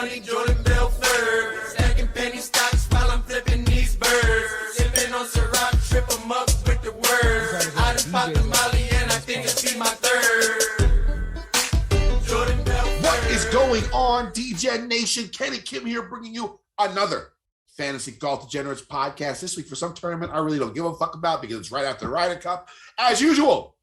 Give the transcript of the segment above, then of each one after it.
money, Jordan Belfort. Stacking penny stocks while I'm flipping these birds. Sipping on Ciroc, trip 'em up with the words. I done popped the Molly and I think it's be my third. Jordan Belfort. What is going on, Degen Nation? Kenny Kim here, bringing you another Fantasy Golf Degenerates podcast. This week for some tournament I really don't give a fuck about because it's right after the Ryder Cup. As usual,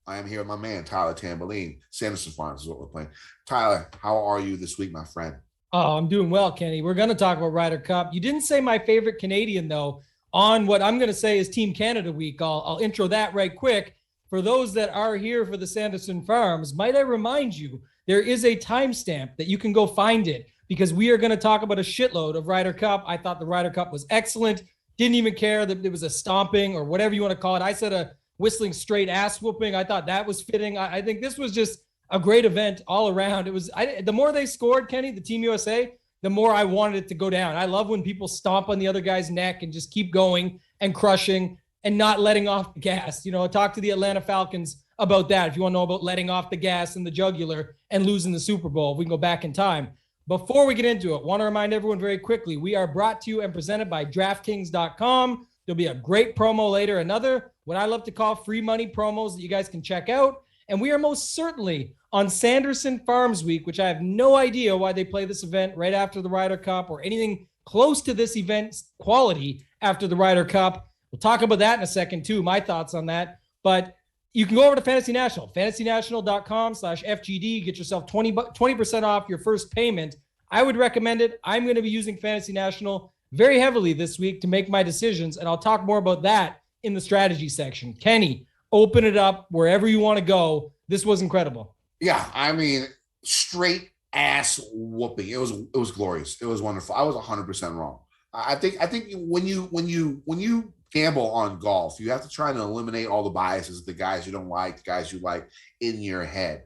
I am here with my man, Tyler Tamboline. Sanderson Farms is what we're playing. Tyler, how are you this week, my friend? Oh, I'm doing well, Kenny. We're going to talk about Ryder Cup. You didn't say my favorite Canadian, though, on what I'm going to say is Team Canada Week. I'll intro that right quick. For those that are here for the Sanderson Farms, might I remind you, there is a timestamp that you can go find it because we are going to talk about a shitload of Ryder Cup. I thought the Ryder Cup was excellent. Didn't even care that it was a stomping or whatever you want to call it. I said a whistling straight ass whooping. I thought that was fitting. I think this was just a great event all around. It was the more they scored, Kenny, the Team USA, the more I wanted it to go down. I love when people stomp on the other guy's neck and just keep going and crushing and not letting off the gas. You know, talk to the Atlanta Falcons about that if you want to know about letting off the gas in the jugular and losing the Super Bowl. We can go back in time. Before we get into it, want to remind everyone very quickly, we are brought to you and presented by DraftKings.com. There'll be a great promo later, another what I love to call free money promos that you guys can check out. And we are most certainly on Sanderson Farms Week, which I have no idea why they play this event right after the Ryder Cup or anything close to this event's quality after the Ryder Cup. We'll talk about that in a second too, my thoughts on that. But you can go over to Fantasy National, fantasynational.com/FGD, get yourself 20% off your first payment. I would recommend it. I'm going to be using Fantasy National very heavily this week to make my decisions, and I'll talk more about that in the strategy section. Kenny, open it up wherever you want to go. This was incredible. Yeah, I mean, straight ass whooping. It was glorious. It was wonderful. I was 100% wrong. I think when you gamble on golf, you have to try to eliminate all the biases, the guys you don't like, the guys you like in your head.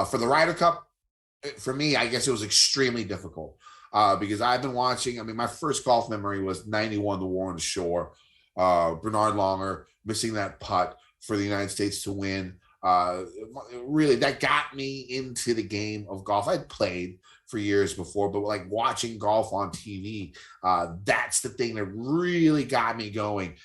For the Ryder Cup, for me, I guess it was extremely difficult because I've been watching. I mean, my first golf memory was 91, the War on the Shore. Bernard Longer missing that putt for the United States to win. Really, that got me into the game of golf. I'd played for years before, but like watching golf on TV, that's the thing that really got me going.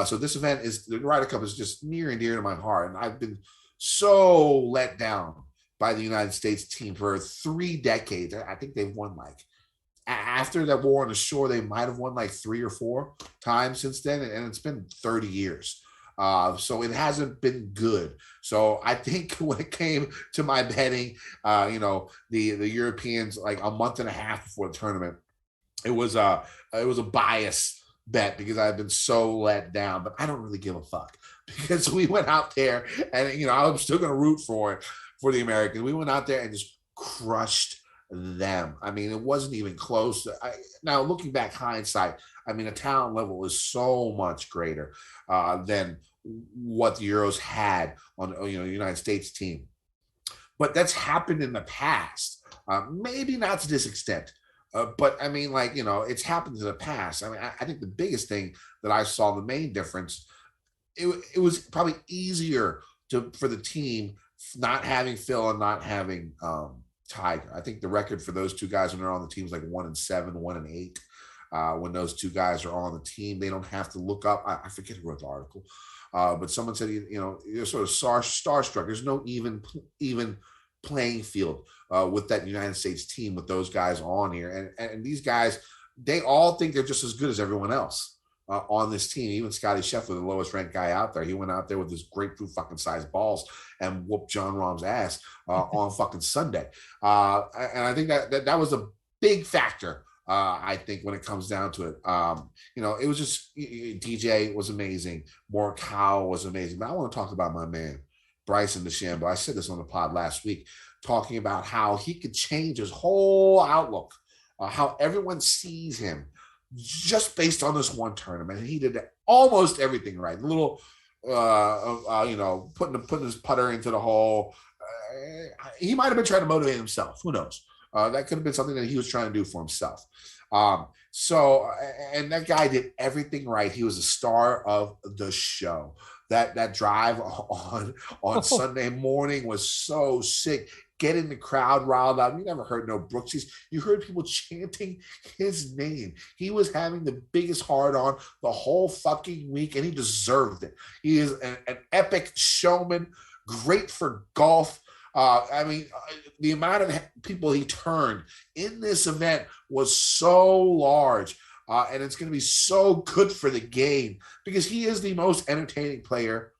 So this event the Ryder Cup is just near and dear to my heart. And I've been so let down by the United States team for 3 decades. I think they've won after that War on the Shore, they might have won 3 or 4 times since then. And it's been 30 years. So it hasn't been good. So I think when it came to my betting, the Europeans, a month and a half before the tournament, it was a bias bet because I've been so let down, but I don't really give a fuck because we went out there and, I'm still going to root for the Americans. We went out there and just crushed them. I mean, it wasn't even close. Now looking back, hindsight, I mean, the talent level is so much greater than what the Euros had on the United States team. But that's happened in the past. Maybe not to this extent. But I mean, it's happened in the past. I mean, I think the biggest thing that I saw, the main difference, it was probably easier for the team not having Phil and not having Tiger. I think the record for those two guys when they're on the team is 1-7, 1-8. When those two guys are on the team, they don't have to look up. I forget who wrote the article, but someone said you're sort of starstruck. There's no even playing field with that United States team with those guys on here, and these guys, they all think they're just as good as everyone else on this team. Even Scotty Scheffler, the lowest ranked guy out there, he went out there with his grapefruit fucking sized balls and whooped John Rahm's ass on fucking Sunday. And I think that was a big factor. I think when it comes down to it, it was just DJ was amazing. Morikawa was amazing. But I want to talk about my man, Bryson DeChambeau. I said this on the pod last week, talking about how he could change his whole outlook, how everyone sees him just based on this one tournament. And he did almost everything right. A little, putting his putter into the hole. He might have been trying to motivate himself. Who knows? That could have been something that he was trying to do for himself. And that guy did everything right. He was the star of the show. That drive on Sunday morning was so sick. getting the crowd riled up. You never heard no Brooks. You heard people chanting his name. He was having the biggest hard on the whole fucking week, and he deserved it. He is an epic showman, great for golf. The amount of people he turned in this event was so large, and it's going to be so good for the game because he is the most entertaining player.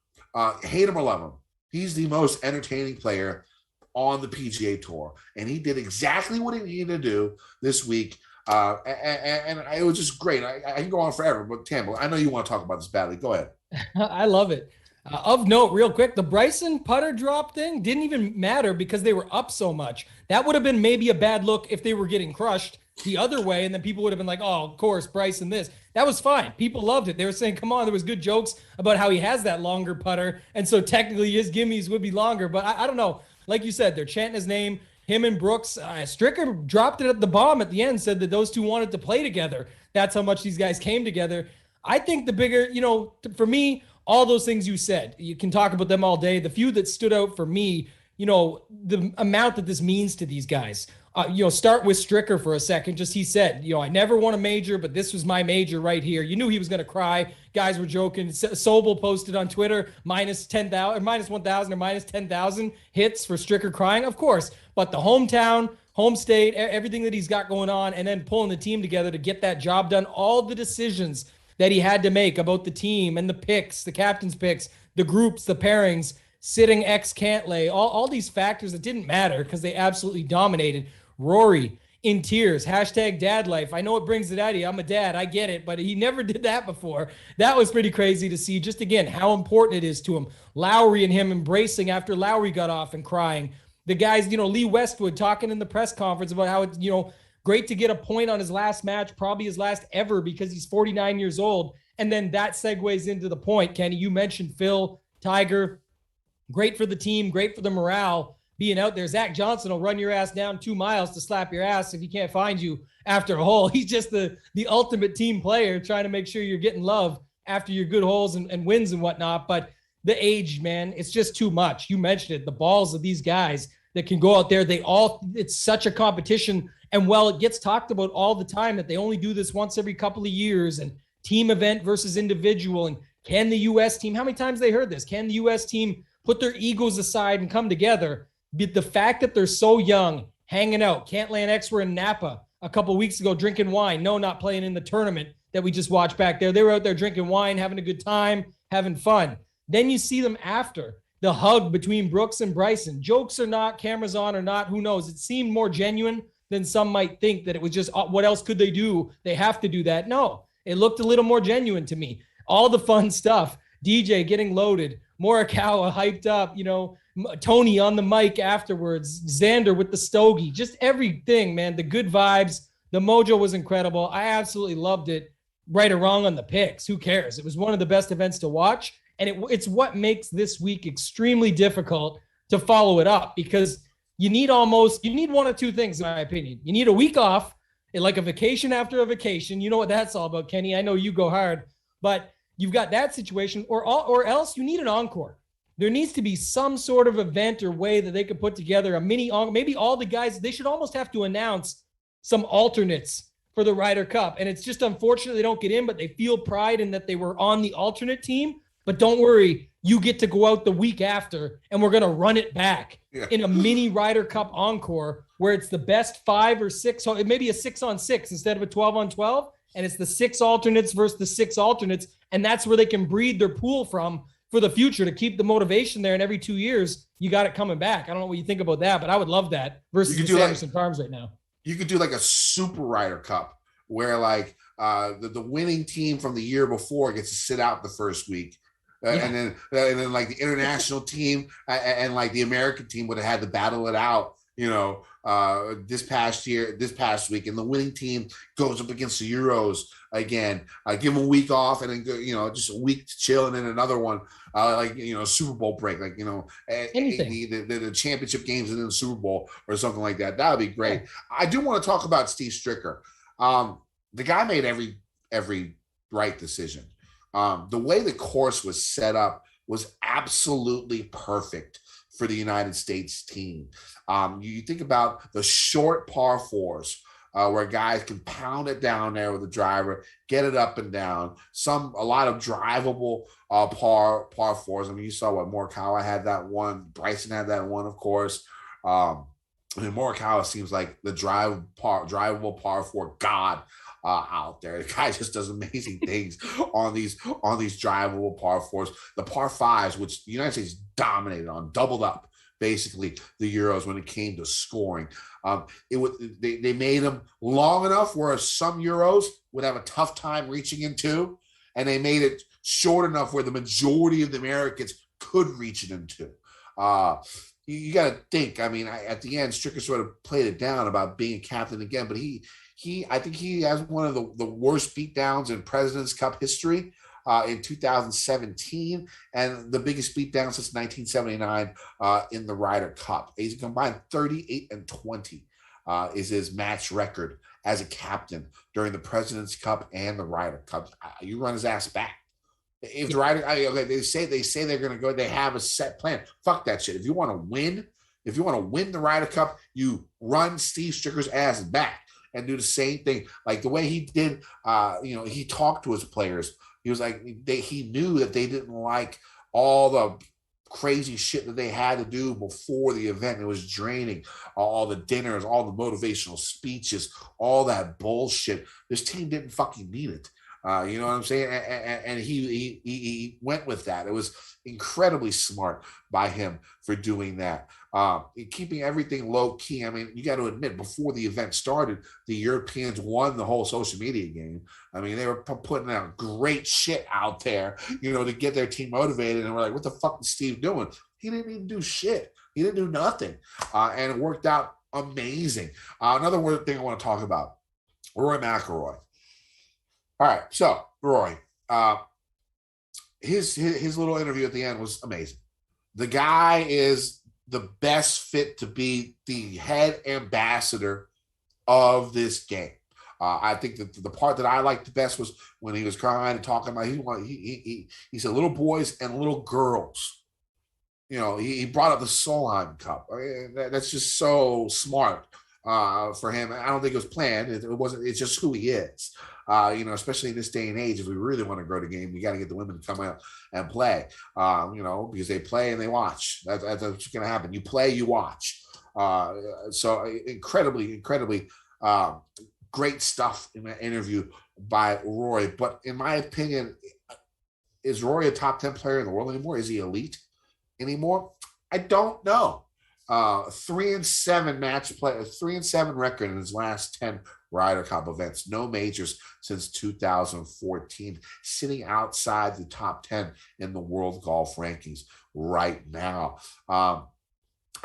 Hate him or love him, he's the most entertaining player on the PGA Tour, and he did exactly what he needed to do this week. And it was just great. I can go on forever, but Tambo, I know you want to talk about this badly. Go ahead. I love it. Of note, real quick, the Bryson putter drop thing didn't even matter because they were up so much. That would have been maybe a bad look if they were getting crushed the other way, and then people would have been like, oh, of course, Bryson this. That was fine. People loved it. They were saying, come on, there was good jokes about how he has that longer putter, and so technically his gimmies would be longer. But I don't know. Like you said, they're chanting his name. Him and Brooks. Stricker dropped it at the bomb at the end, said that those two wanted to play together. That's how much these guys came together. I think the bigger, for me, all those things you said, you can talk about them all day. The few that stood out for me, the amount that this means to these guys. Start with Stricker for a second. Just he said, I never won a major, but this was my major right here. You knew he was going to cry. Guys were joking. Sobel posted on Twitter minus 10,000 or minus 1,000 or minus 10,000 hits for Stricker crying, of course. But the hometown, home state, everything that he's got going on, and then pulling the team together to get that job done. All the decisions that he had to make about the team and the picks, the captain's picks, the groups, the pairings, sitting Cantlay, all these factors that didn't matter because they absolutely dominated. Rory in tears, #dad life. I know it brings it out of you. I'm a dad. I get it, but he never did that before. That was pretty crazy to see just again, how important it is to him. Lowry and him embracing after Lowry got off and crying. The guys, Lee Westwood talking in the press conference about how it's, great to get a point on his last match, probably his last ever because he's 49 years old. And then that segues into the point, Kenny. You mentioned Phil, Tiger, great for the team, great for the morale being out there. Zach Johnson will run your ass down 2 miles to slap your ass if he can't find you after a hole. He's just the ultimate team player trying to make sure you're getting love after your good holes and wins and whatnot. But the age, man, it's just too much. You mentioned it, the balls of these guys that can go out there. It's such a competition. And it gets talked about all the time that they only do this once every couple of years and team event versus individual. And can the U.S. team, how many times they heard this? Can the U.S. team put their egos aside and come together? But the fact that they're so young, hanging out, Cantlay and X were in Napa a couple of weeks ago drinking wine. No, not playing in the tournament that we just watched back there. They were out there drinking wine, having a good time, having fun. Then you see them after the hug between Brooks and Bryson. Jokes or not, cameras on or not, who knows? It seemed more genuine than some might think, that it was just, what else could they do? They have to do that. No, it looked a little more genuine to me. All the fun stuff. DJ getting loaded, Morikawa hyped up, Tony on the mic afterwards, Xander with the stogie, just everything, man. The good vibes, the mojo was incredible. I absolutely loved it. Right or wrong on the picks, who cares? It was one of the best events to watch, and it's what makes this week extremely difficult to follow it up because you need one of two things, in my opinion. You need a week off, like a vacation after a vacation. You know what that's all about, Kenny. I know you go hard, but you've got that situation, or else you need an encore. There needs to be some sort of event or way that they could put together a mini, maybe all the guys, they should almost have to announce some alternates for the Ryder Cup. And it's just unfortunate they don't get in, but they feel pride in that they were on the alternate team. But don't worry, you get to go out the week after, and we're going to run it back in a mini Ryder Cup encore where it's the best 5 or 6, so it may be a 6-on-6 instead of a 12-on-12, and it's the 6 alternates versus the 6 alternates, and that's where they can breed their pool from for the future to keep the motivation there. And every 2 years, you got it coming back. I don't know what you think about that, but I would love that versus the Sanderson Farms right now. You could do like a super Ryder Cup where the winning team from the year before gets to sit out the first week. And then like the international team and like the American team would have had to battle it out, this past week, and the winning team goes up against the Euros again. Give them a week off and then go, just a week to chill, and then another one, Super Bowl break, the championship games and then the Super Bowl or something like that. That would be great. Yeah. I do want to talk about Steve Stricker. The guy made every right decision. The way the course was set up was absolutely perfect for the United States team. You think about the short par fours, where guys can pound it down there with the driver, get it up and down. A lot of drivable par fours. I mean, you saw what Morikawa had that one. Bryson had that one, of course. Morikawa seems like the drivable par four god out there. The guy just does amazing things on these drivable par fours. The par fives, which the United States dominated on, doubled up basically the Euros when it came to scoring. They made them long enough where some Euros would have a tough time reaching into, and they made it short enough where the majority of the Americans could reach it into. You got to think. I mean, at the end, Stricker sort of played it down about being a captain again, but I think he has one of the worst beatdowns in President's Cup history. In 2017, and the biggest beatdown since 1979 in the Ryder Cup. He's a combined 38-20 is his match record as a captain during the President's Cup and the Ryder Cup. You run his ass back. If the Ryder, they say they're going to go, they have a set plan. Fuck that shit. If you want to win the Ryder Cup, you run Steve Stricker's ass back and do the same thing. Like the way he did, he talked to his players. He was like, he knew that they didn't like all the crazy shit that they had to do before the event. It was draining. All the dinners, all the motivational speeches, all that bullshit. This team didn't fucking need it. You know what I'm saying? And he went with that. It was incredibly smart by him for doing that. Keeping everything low key. I mean, you got to admit, before the event started, the Europeans won the whole social media game. I mean, they were putting out great shit out there, to get their team motivated. And we're like, what the fuck is Steve doing? He didn't even do shit. He didn't do nothing. And it worked out amazing. Another thing I want to talk about, Rory McIlroy. All right, so Rory, his little interview at the end was amazing. The guy is the best fit to be the head ambassador of this game. I think that the part that I liked the best was when he was crying and talking about he said little boys and little girls. He brought up the Solheim Cup. I mean, that's just so smart for him. I don't think it was planned. It wasn't. It's just who he is. Especially in this day and age, if we really want to grow the game, we got to get the women to come out and play, because they play and they watch. That's what's going to happen. You play, you watch. So incredibly great stuff in that interview by Rory. But in my opinion, is Rory a top 10 player in the world anymore? Is he elite anymore? I don't know. 3-7 record in his last 10 Ryder Cup events, no majors since 2014, sitting outside the top 10 in the world golf rankings right now. I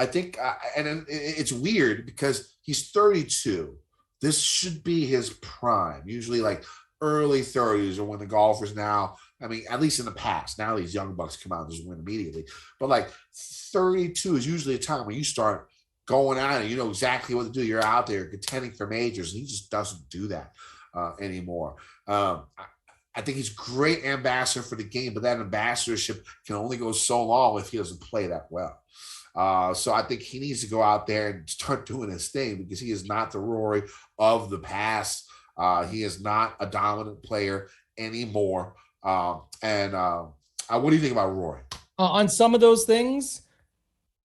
think, and it's weird because he's 32. This should be his prime, usually like early 30s or when the golfers now, I mean, at least in the past, now these young bucks come out and just win immediately. But like 32 is usually a time when you start going out and you know exactly what to do. You're out there contending for majors, and he just doesn't do that anymore. I think he's a great ambassador for the game, but that ambassadorship can only go so long if he doesn't play that well. So I think he needs to go out there and start doing his thing, because he is not the Rory of the past. He is not a dominant player anymore. What do you think about Rory? On some of those things,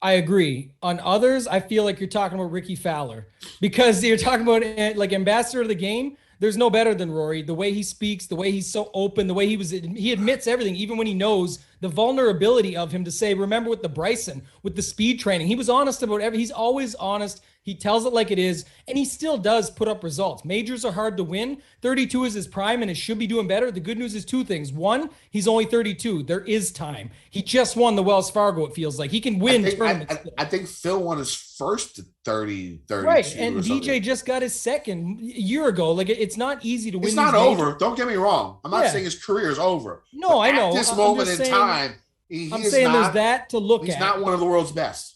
I agree. On others, I feel like you're talking about Ricky Fowler, because you're talking about like ambassador of the game. There's no better than Rory. The way he speaks, the way he's so open, the way he admits everything, even when he knows the vulnerability of him to say, remember with the Bryson, with the speed training, he was honest about everything. He's always honest. He tells it like it is, and he still does put up results. Majors are hard to win. 32 is his prime, and it should be doing better. The good news is two things. One, he's only 32. There is time. He just won the Wells Fargo, it feels like. He can win tournaments. I think Phil won his first at 32. Right, and DJ just got his second a year ago. Like, it's not easy to win. It's not over. Don't get me wrong. I'm not saying his career is over. No, I know. At this moment in time, I'm saying there's that to look at. He's not one of the world's best.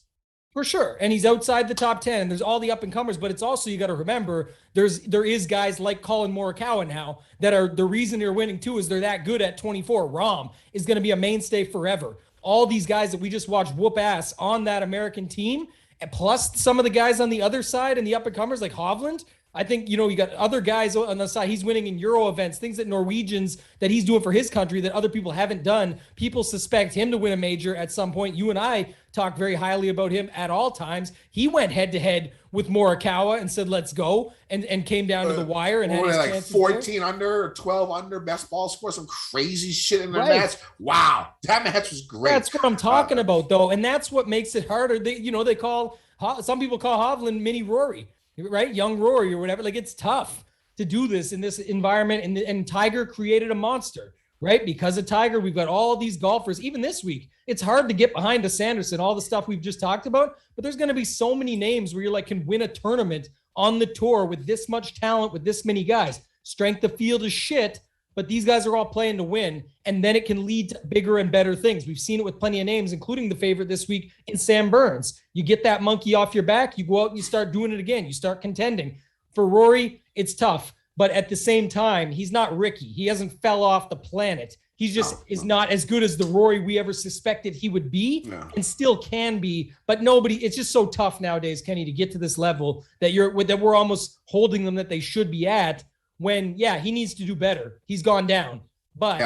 For sure. And he's outside the top 10, and there's all the up and comers, but it's also, you got to remember, there is guys like Colin Morikawa now that are the reason they're winning too, is they're that good at 24. Rahm is going to be a mainstay forever. all these guys that we just watched whoop ass on that American team, and plus some of the guys on the other side and the up-and-comers like Hovland. I think, you got other guys on the side. He's winning in Euro events, things that Norwegians that he's doing for his country that other people haven't done. People suspect him to win a major at some point. You and I talk very highly about him at all times. He went head-to-head with Morikawa and said, let's go, and came down to the wire and had his like chances 14 there. under or 12 under best ball score, some crazy shit in their match. Wow, that match was great. That's what I'm talking about, though, and that's what makes it harder. They call some people call Hovland mini Rory, right? Young Rory or whatever. Like, it's tough to do this in this environment, and Tiger created a monster, right? Because of Tiger, we've got all these golfers. Even this week, it's hard to get behind a Sanderson, all the stuff we've just talked about, but there's going to be so many names where you're like, can win a tournament on the tour with this much talent, with this many guys. Strength of field is shit, but these guys are all playing to win, and then it can lead to bigger and better things. We've seen it with plenty of names, including the favorite this week in Sam Burns. You get that monkey off your back, you go out and you start doing it again. You start contending. For Rory, it's tough, but at the same time, he's not Ricky. He hasn't fell off the planet. He's just is not as good as the Rory we ever suspected he would be, and still can be. But it's just so tough nowadays, Kenny, to get to this level that we're almost holding them that they should be at. When, he needs to do better. He's gone down, but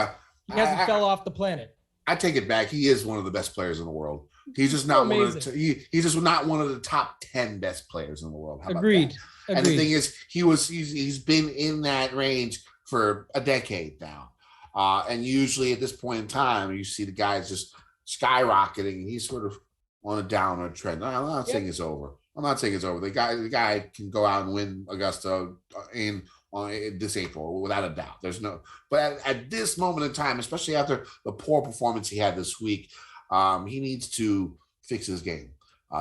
he hasn't fell off the planet. I take it back. He is one of the best players in the world. He's just not he's just not one of the top 10 best players in the world. How Agreed. And the thing is, he's been in that range for a decade now. And usually at this point in time, you see the guys just skyrocketing, and he's sort of on a downward trend. I'm not saying it's over. The guy can go out and win Augusta on this April without a doubt. But at this moment in time, especially after the poor performance he had this week, he needs to fix his game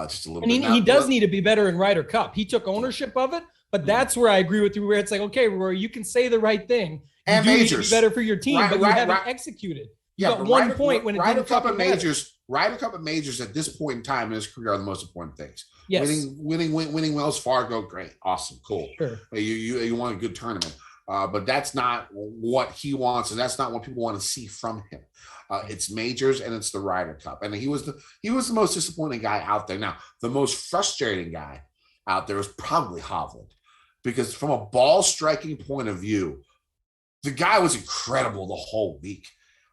just a little bit. He does need to be better in Ryder Cup. He took ownership of it, but that's where I agree with you, where it's like, okay, Rory, you can say the right thing. And majors. Need to be better for your team, but you haven't executed. You got 1 point when it Ryder Cup and majors at this point in time in his career are the most important things. Yes. Winning Wells Fargo, great, awesome, cool. Sure. You want a good tournament, but that's not what he wants, and that's not what people want to see from him. It's majors and it's the Ryder Cup, and he was the most disappointing guy out there. Now, the most frustrating guy out there was probably Hovland, because from a ball striking point of view, the guy was incredible the whole week.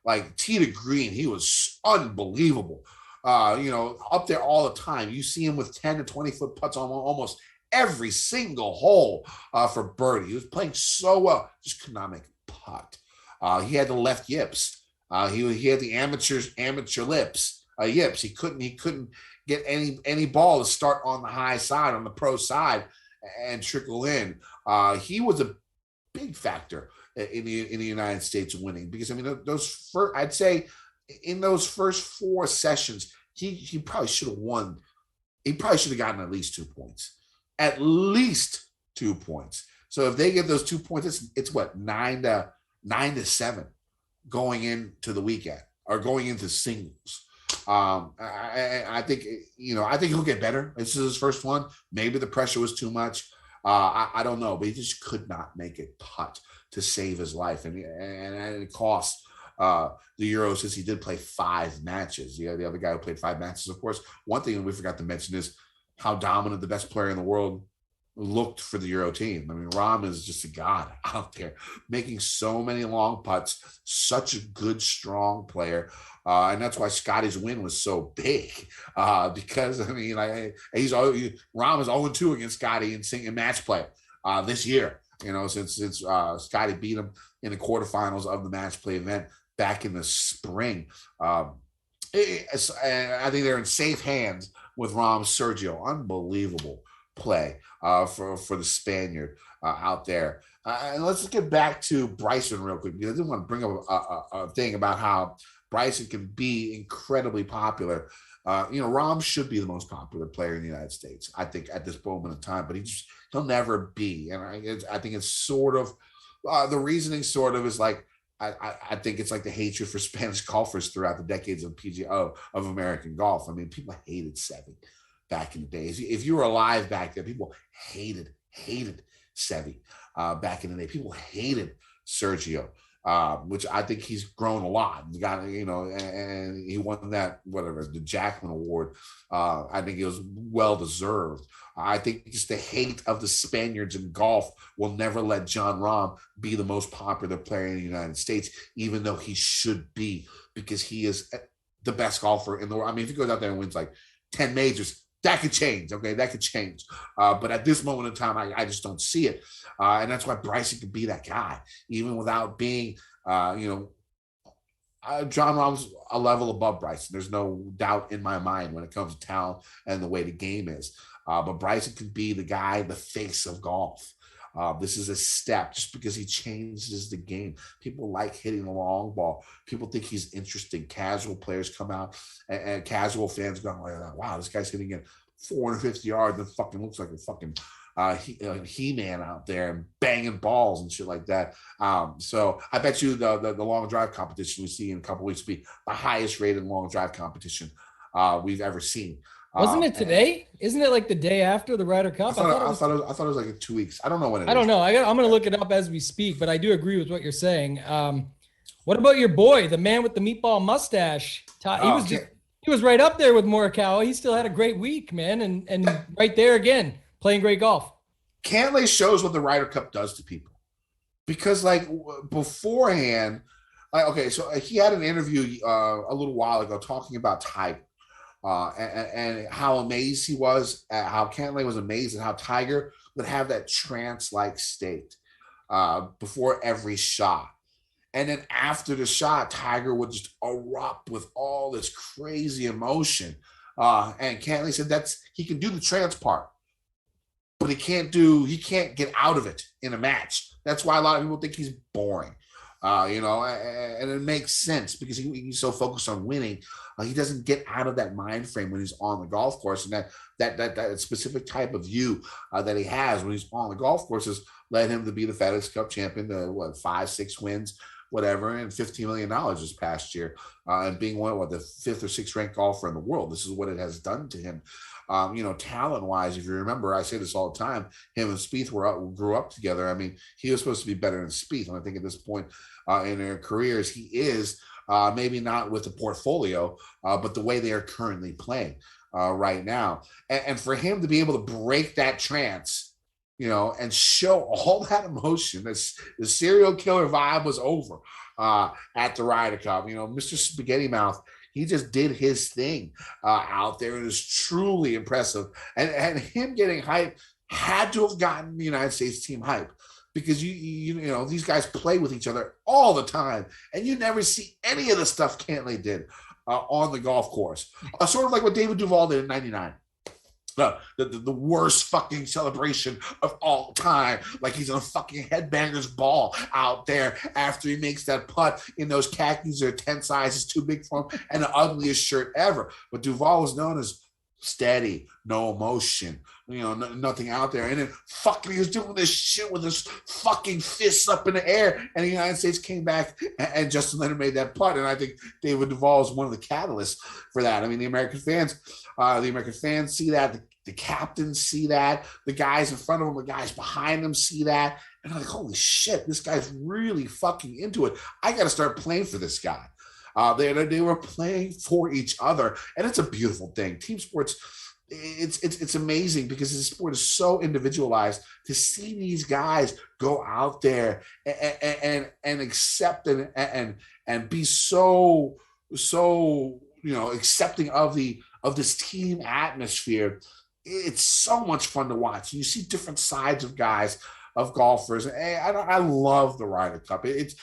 Like, tee to green, he was unbelievable. Up there all the time. You see him with 10 to 20 foot putts on almost every single hole for birdie. He was playing so well, just could not make a putt. He had the left yips. He had the amateur lips. Yips. He couldn't get any ball to start on the high side, on the pro side, and trickle in. He was a big factor in the United States winning, because I'd say in those first 4 sessions, he probably should have won. He probably should have gotten at least 2 points. At least 2 points. So if they get those 2 points, it's what, 9 to 7 going into the weekend, or going into singles. I think he'll get better. This is his first one. Maybe the pressure was too much. I don't know, but he just could not make a putt to save his life, and it cost the Euros, since he did play 5 matches. The other guy who played 5 matches, of course. One thing we forgot to mention is how dominant the best player in the world looked for the Euro team. I mean, Rahm is just a god out there, making so many long putts, such a good, strong player. And that's why Scotty's win was so big, because Rahm is 0-2 against Scotty in match play this year. Since Scotty beat him in the quarterfinals of the match play event back in the spring. I think they're in safe hands with Rahm Sergio. Unbelievable play for the Spaniard out there. And let's get back to Bryson real quick, because I didn't want to bring up a thing about how Bryson can be incredibly popular. Rahm should be the most popular player in the United States, I think, at this moment in time, but he'll never be. And I think it's sort of the reasoning sort of is like, I think it's like the hatred for Spanish golfers throughout the decades of of American golf. I mean, people hated Seve back in the days. If you were alive back then, people hated Seve back in the day. People hated Sergio which I think he's grown a lot. He got, and he won that, the Jackman Award. I think it was well deserved. I think just the hate of the Spaniards in golf will never let Jon Rahm be the most popular player in the United States, even though he should be, because he is the best golfer in the world. I mean, if he goes out there and wins like 10 majors, that could change. Okay, that could change. But at this moment in time, I just don't see it. And that's why Bryson could be that guy, even without being, Jon Rahm's a level above Bryson. There's no doubt in my mind when it comes to talent and the way the game is. But Bryson could be the guy, the face of golf. This is a step just because he changes the game. People like hitting the long ball. People think he's interesting. Casual players come out and casual fans go, wow, this guy's hitting it 450 yards and fucking looks like a fucking He-Man out there and banging balls and shit like that. So I bet you the long drive competition we see in a couple weeks will be the highest rated long drive competition we've ever seen. Wasn't it today? Isn't it like the day after the Ryder Cup? I thought it was like in 2 weeks. I don't know when it is. I don't know. I'm going to look it up as we speak, but I do agree with what you're saying. What about your boy, the man with the meatball mustache? He was right up there with Morikawa. He still had a great week, man, and right there again, playing great golf. Cantlay shows what the Ryder Cup does to people, because like beforehand, so he had an interview a little while ago talking about Tiger. And how amazed he was at how Cantlay was amazed at how Tiger would have that trance-like state before every shot. And then after the shot, Tiger would just erupt with all this crazy emotion. And Cantlay said he can do the trance part, but he can't get out of it in a match. That's why a lot of people think he's boring. And it makes sense because he's so focused on winning. He doesn't get out of that mind frame when he's on the golf course, and that specific type of view that he has when he's on the golf course has led him to be the FedEx Cup champion, 5-6 wins, whatever, and $15 million this past year, and being the 5th or 6th ranked golfer in the world. This is what it has done to him. Talent-wise, if you remember, I say this all the time, him and Spieth grew up together. I mean, he was supposed to be better than Spieth, and I think at this point in their careers, he is, maybe not with the portfolio, but the way they are currently playing right now. And for him to be able to break that trance, and show all that emotion, the serial killer vibe was over at the Ryder Cup. Mr. Spaghetti Mouth, he just did his thing out there. It was truly impressive. And him getting hype had to have gotten the United States team hype, because these guys play with each other all the time, and you never see any of the stuff Cantlay did on the golf course. Sort of like what David Duval did in '99. The worst fucking celebration of all time. Like he's on a fucking headbanger's ball out there after he makes that putt in those khakis that are 10 sizes too big for him and the ugliest shirt ever. But Duval was known as steady, no emotion, nothing out there. And then fucking he was doing this shit with his fucking fists up in the air, and the United States came back and Justin Leonard made that putt. And I think David Duval is one of the catalysts for that. I mean, the American fans see that, the captains see that, the guys in front of them, the guys behind them see that, and I'm like, holy shit, this guy's really fucking into it. I got to start playing for this guy. They were playing for each other, and it's a beautiful thing. Team sports, it's amazing because this sport is so individualized. To see these guys go out there and accept and be so accepting of this team atmosphere, it's so much fun to watch. You see different sides of guys, of golfers. I love the Ryder Cup. It's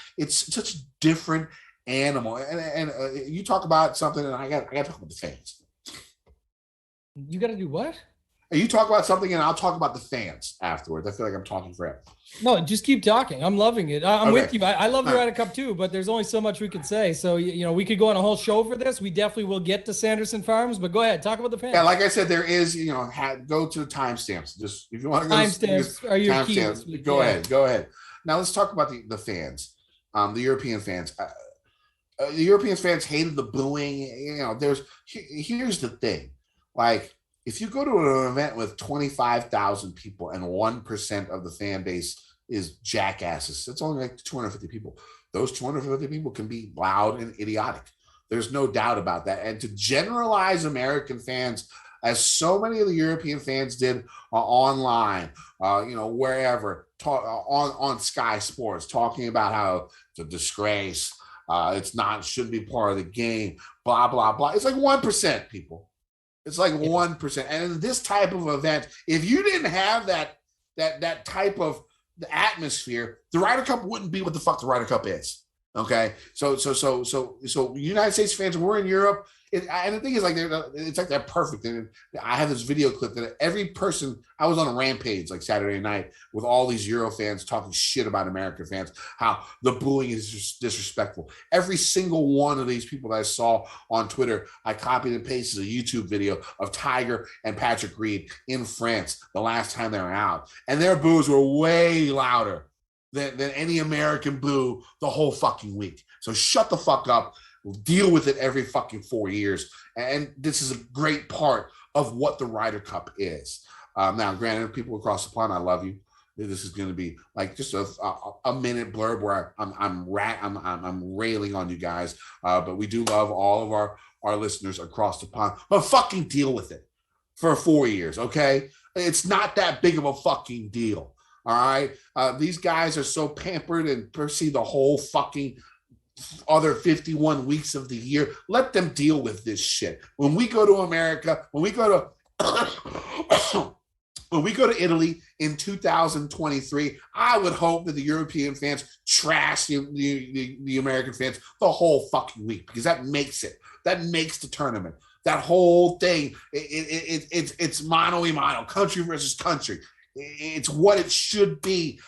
such a different animal, and you talk about something, and I got to talk about the fans. You got to do what? You talk about something, and I'll talk about the fans afterwards. I feel like I'm talking forever. No, just keep talking. I'm loving it. I'm okay with you. I love the Ryder Cup too, but there's only so much we could say. So we could go on a whole show for this. We definitely will get to Sanderson Farms, but go ahead, talk about the fans. Yeah, like I said, there is go to the timestamps. Just if you want to go timestamps are your keys. Go ahead. Now let's talk about the fans, the European fans. The European fans hated the booing. Here's the thing, like, if you go to an event with 25,000 people and 1% of the fan base is jackasses, it's only like 250 people. those 250 people can be loud and idiotic. There's no doubt about that. And to generalize American fans, as so many of the European fans did online, wherever, on Sky Sports, talking about how it's a disgrace, shouldn't be part of the game, blah, blah, blah. It's like 1%, people. It's like 1%. And in this type of event, if you didn't have that type of the atmosphere, the Ryder Cup wouldn't be what the fuck the Ryder Cup is. Okay, so United States fans, we're in Europe, and the thing is, like, it's like they're perfect. And I have this video clip that every person, I was on a rampage like Saturday night with all these Euro fans talking shit about American fans, how the booing is just disrespectful. Every single one of these people that I saw on Twitter, I copied and pasted a YouTube video of Tiger and Patrick Reed in France the last time they were out, and their boos were way louder than any American boo the whole fucking week. So shut the fuck up. We'll deal with it every fucking 4 years. And this is a great part of what the Ryder Cup is. Now, granted, people across the pond, I love you. This is going to be like just a minute blurb where I'm railing on you guys. But we do love all of our listeners across the pond. But fucking deal with it for 4 years, okay? It's not that big of a fucking deal. All right. These guys are so pampered and perceive the whole fucking other 51 weeks of the year. Let them deal with this shit. When we go to America, when we go to Italy in 2023, I would hope that the European fans trash the American fans the whole fucking week, because that makes it. That makes the tournament. That whole thing, it's mano a mano, country versus country. It's what it should be,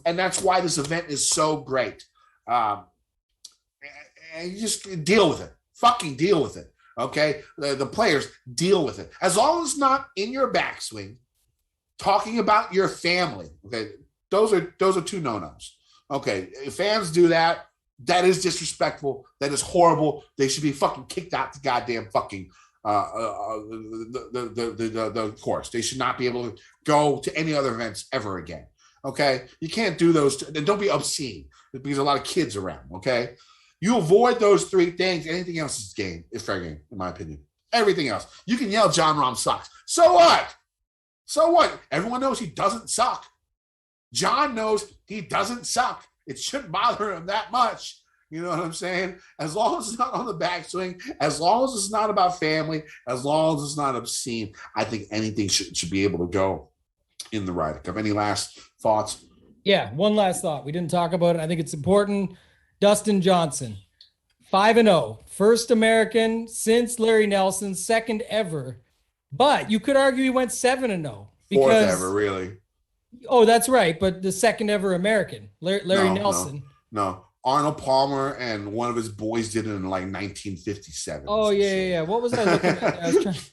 and that's why this event is so great. And you just deal with it. Fucking deal with it, okay? The players, deal with it. As long as it's not in your backswing, talking about your family, okay? Those are two no-nos, okay? If fans do that, that is disrespectful. That is horrible. They should be fucking kicked out the goddamn fucking the course. They should not be able to go to any other events ever again. Okay, you can't do those. And don't be obscene, because a lot of kids around. Okay, you avoid those three things. Anything else is fair game, in my opinion. Everything else, you can yell John Rahm sucks. So what? So what? Everyone knows he doesn't suck. John knows he doesn't suck. It shouldn't bother him that much. You know what I'm saying? As long as it's not on the backswing, as long as it's not about family, as long as it's not obscene, I think anything should be able to go in the Ryder Cup. Any last thoughts? Yeah, one last thought. We didn't talk about it. I think it's important. Dustin Johnson, 5-0, first American since Larry Nelson, second ever. But you could argue he went 7-0. Fourth ever, really. Oh, that's right. But the second ever American, Larry Nelson. No. Arnold Palmer and one of his boys did it in like 1957. Oh, yeah. What was I looking at?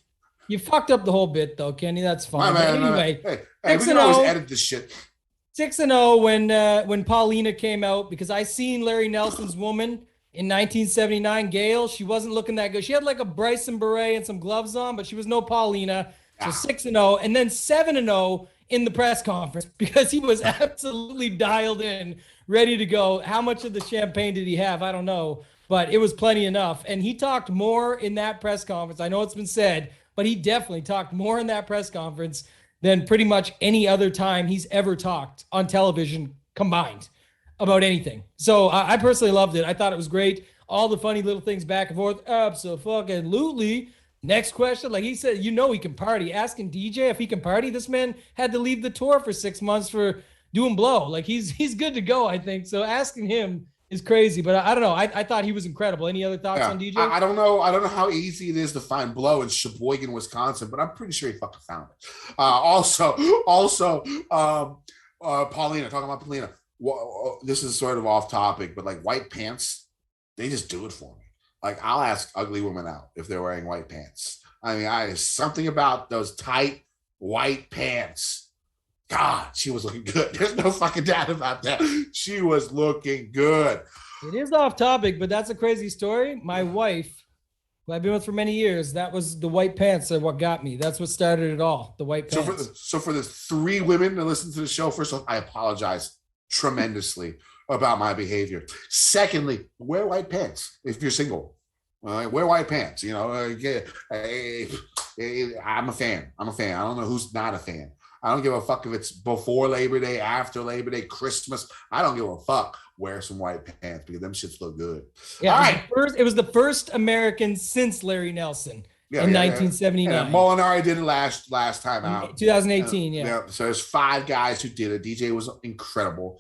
You fucked up the whole bit, though, Kenny. That's fine. Anyway, hey, we can always edit this shit. 6-0 when Paulina came out, because I seen Larry Nelson's woman in 1979, Gail. She wasn't looking that good. She had like a Bryson beret and some gloves on, but she was no Paulina. So 6-0, and then 7-0 in the press conference, because he was absolutely dialed in, ready to go. How much of the champagne did he have? I don't know, but it was plenty enough. And he talked more in that press conference. I know it's been said, but he definitely talked more in that press conference than pretty much any other time he's ever talked on television combined about anything. So I personally loved it. I thought it was great. All the funny little things back and forth. Absolutely. Next question. Like he said, he can party. Asking DJ if he can party. This man had to leave the tour for 6 months for doing blow. Like he's good to go, I think. So asking him is crazy, but I don't know. I thought he was incredible. Any other thoughts on DJ? I don't know. I don't know how easy it is to find blow in Sheboygan, Wisconsin, but I'm pretty sure he fucking found it. Paulina, talking about Paulina. This is sort of off topic, but like white pants, they just do it for me. Like I'll ask ugly women out if they're wearing white pants. I mean, something about those tight white pants. God, she was looking good. There's no fucking doubt about that. She was looking good. It is off topic, but that's a crazy story. My wife, who I've been with for many years, that was the white pants are what got me. That's what started it all, the white pants. So for the three women to listen to the show, first off, I apologize tremendously about my behavior. Secondly, wear white pants if you're single. Wear white pants. I'm a fan. I'm a fan. I don't know who's not a fan. I don't give a fuck if it's before Labor Day, after Labor Day, Christmas. I don't give a fuck. Wear some white pants because them shits look good. Yeah, all right. It was the first American since Larry Nelson in 1979. Yeah, Molinari did it last time out. 2018, So there's 5 guys who did it. DJ was incredible.